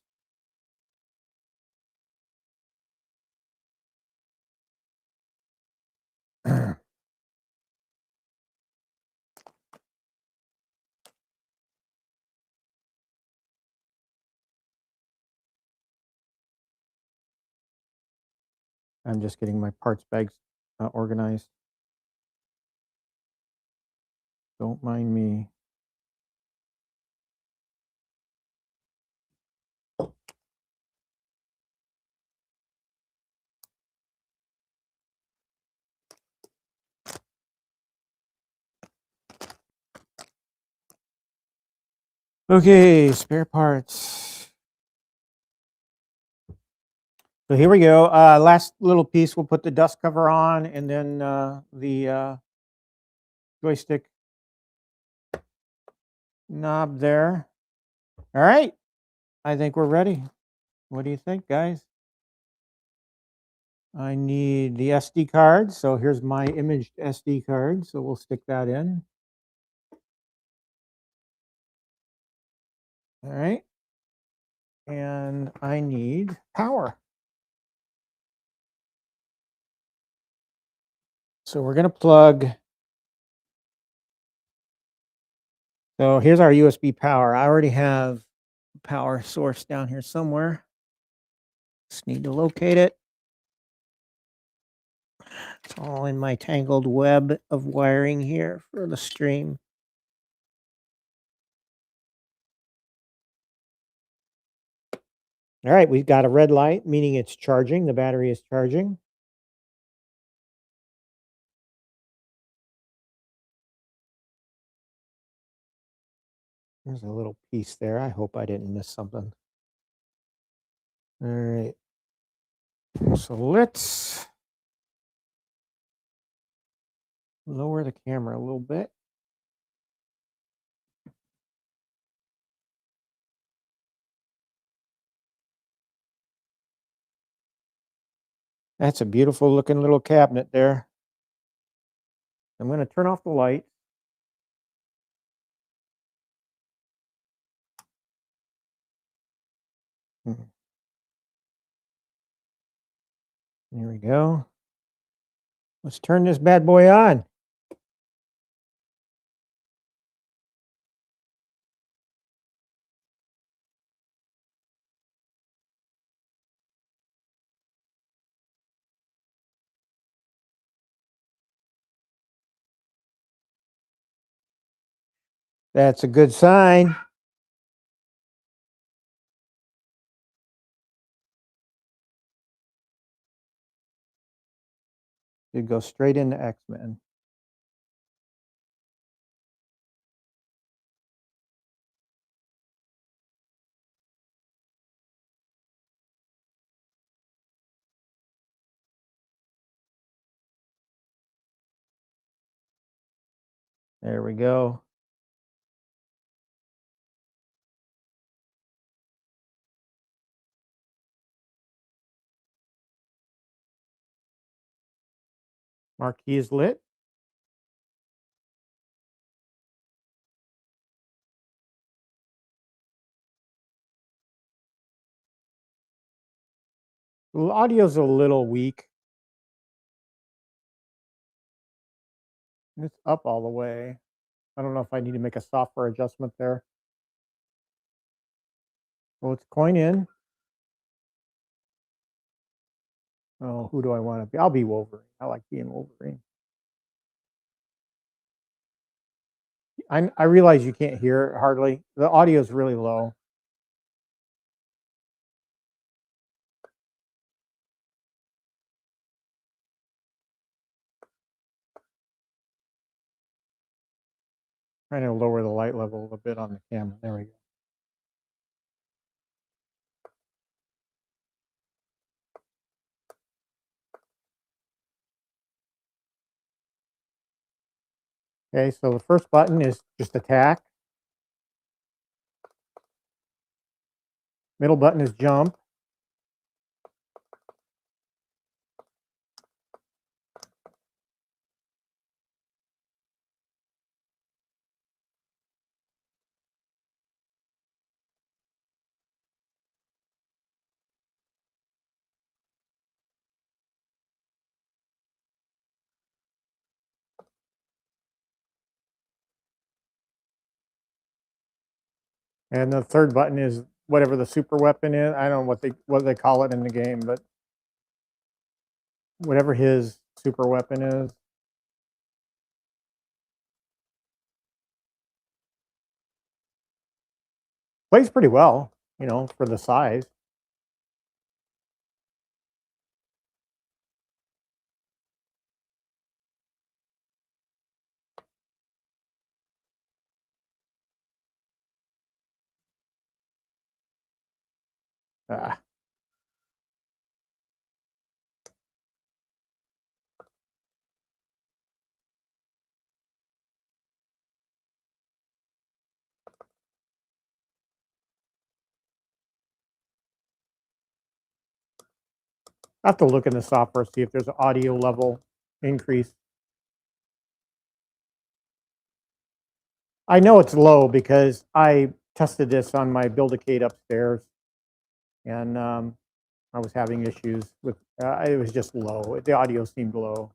I'm just getting my parts bags organized. Don't mind me. Okay, spare parts. So here we go. Last little piece, we'll put the dust cover on, and then the joystick knob there. All right, I think we're ready. What do you think, guys? I need the SD card. So here's my imaged SD card. So we'll stick that in. All right. And I need power. So we're going to plug. So here's our USB power. I already have power source down here somewhere. Just need to locate it. It's all in my tangled web of wiring here for the stream. All right, we've got a red light, meaning it's charging. The battery is charging. There's a little piece there. I hope I didn't miss something. All right. So let's lower the camera a little bit. That's a beautiful looking little cabinet there. I'm going to turn off the light. Here we go. Let's turn this bad boy on. That's a good sign. You go straight into X-Men. There we go. Marquee is lit. The audio's a little weak. It's up all the way. I don't know if I need to make a software adjustment there. Well, it's coin in. Oh, who do I want to be? I'll be Wolverine. I like being Wolverine. I realize you can't hear it hardly. The audio is really low. Trying to lower the light level a little bit on the camera. There we go. Okay, so the first button is just attack. Middle button is jump. And the third button is whatever the super weapon is. I don't know what they call it in the game, but whatever his super weapon is. Plays pretty well, for the size. Ah. I have to look in the software, see if there's an audio level increase. I know it's low because I tested this on my Build-A-Cade upstairs, and I was having issues with it was just low. The audio seemed low.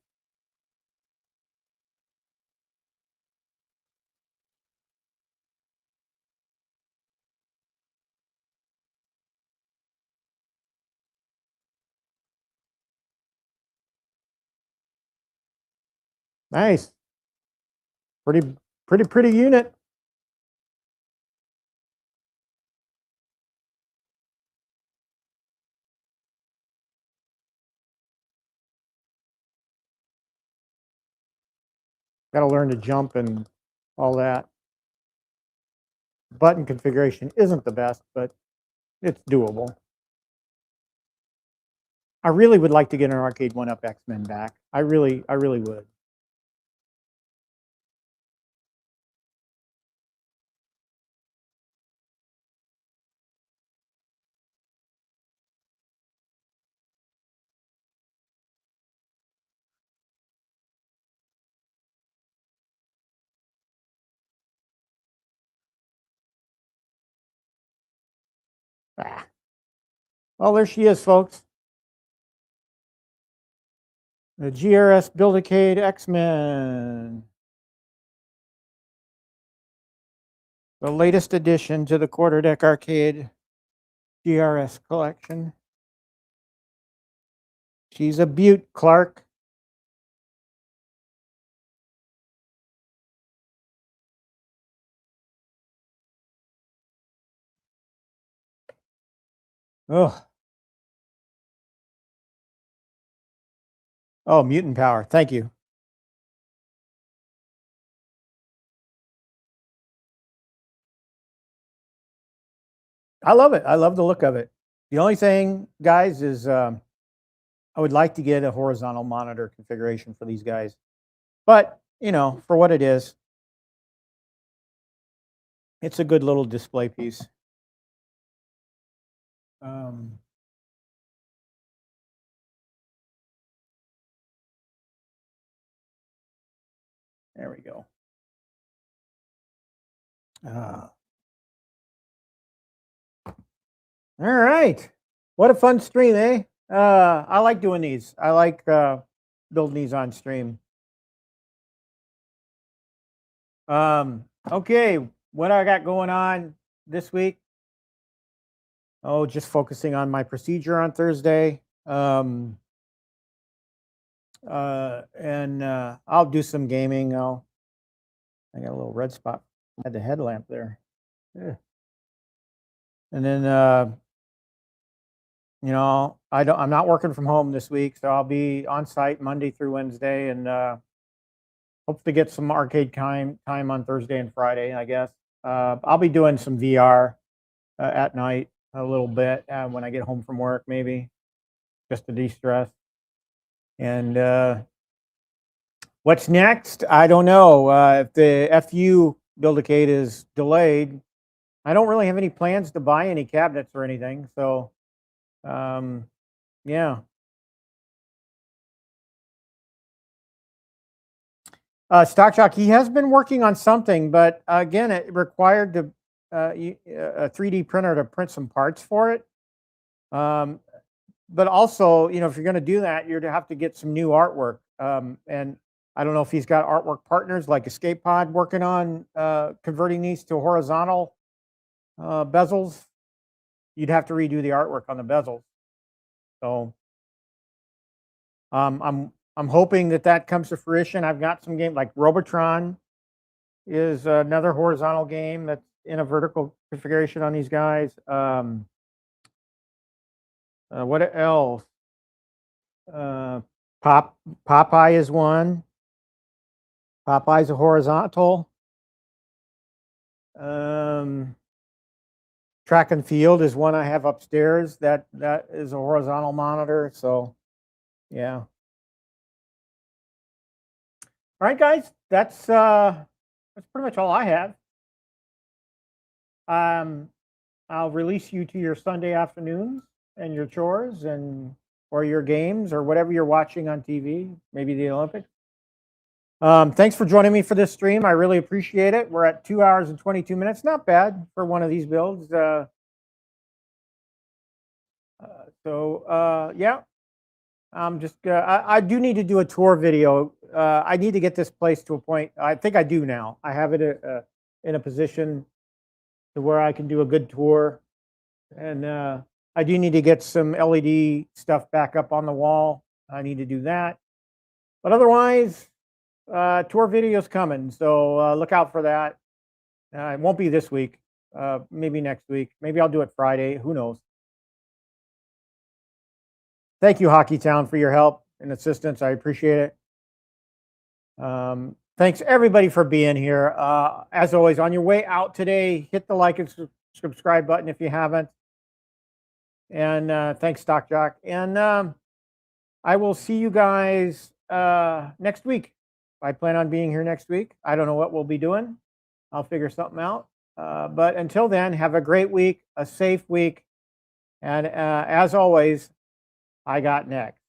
Nice. Pretty unit. Got to learn to jump and all that. Button configuration isn't the best, but it's doable. I really would like to get an Arcade 1-Up X-Men back. I really would. Ah. Well, there she is, folks. The GRS Build-A-Cade X-Men. The latest addition to the Crossdeck Arcade GRS collection. She's a beaut, Clark. Oh. Oh, mutant power. Thank you. I love it. I love the look of it. The only thing, guys, is I would like to get a horizontal monitor configuration for these guys. But, for what it is, it's a good little display piece. There we go. All right. What a fun stream, eh? I like doing these. I like building these on stream. Okay, what I got going on this week? Oh, just focusing on my procedure on Thursday. And I'll do some gaming. I got a little red spot at the headlamp there. Yeah. And then I'm not working from home this week, so I'll be on site Monday through Wednesday, and hope to get some arcade time on Thursday and Friday, I guess. I'll be doing some VR at night a little bit when I get home from work, maybe just to de-stress. And what's next? I don't know. If the FU Build-A-Cade is delayed, I don't really have any plans to buy any cabinets or anything. So, yeah. Stock Shock, he has been working on something, but again, it required a 3D printer to print some parts for it. But also, if you're going to do that, you're to have to get some new artwork. And I don't know if he's got artwork partners like Escape Pod working on converting these to horizontal bezels. You'd have to redo the artwork on the bezels. So I'm hoping that comes to fruition. I've got some game like Robotron is another horizontal game that's in a vertical configuration on these guys. What else? Popeye is one. Popeye's a horizontal. Track and Field is one I have upstairs. That is a horizontal monitor. So, yeah. All right, guys. That's pretty much all I have. I'll release you to your Sunday afternoons and your chores or your games or whatever you're watching on TV, maybe the Olympics. Thanks for joining me for this stream. I really appreciate it. We're at 2 hours and 22 minutes. Not bad for one of these builds. Yeah, I do need to do a tour video. I need to get this place to a point. I think I do now. I have it in a position to where I can do a good tour. And I do need to get some LED stuff back up on the wall. I need to do that. But otherwise, tour videos coming. So look out for that. It won't be this week. Maybe next week. Maybe I'll do it Friday. Who knows? Thank you, Hockey Town, for your help and assistance. I appreciate it. Thanks, everybody, for being here. As always, on your way out today, hit the like and subscribe button if you haven't. And thanks, Stock Jock. And I will see you guys next week. I plan on being here next week. I don't know what we'll be doing. I'll figure something out. But until then, have a great week, a safe week. And as always, I got next.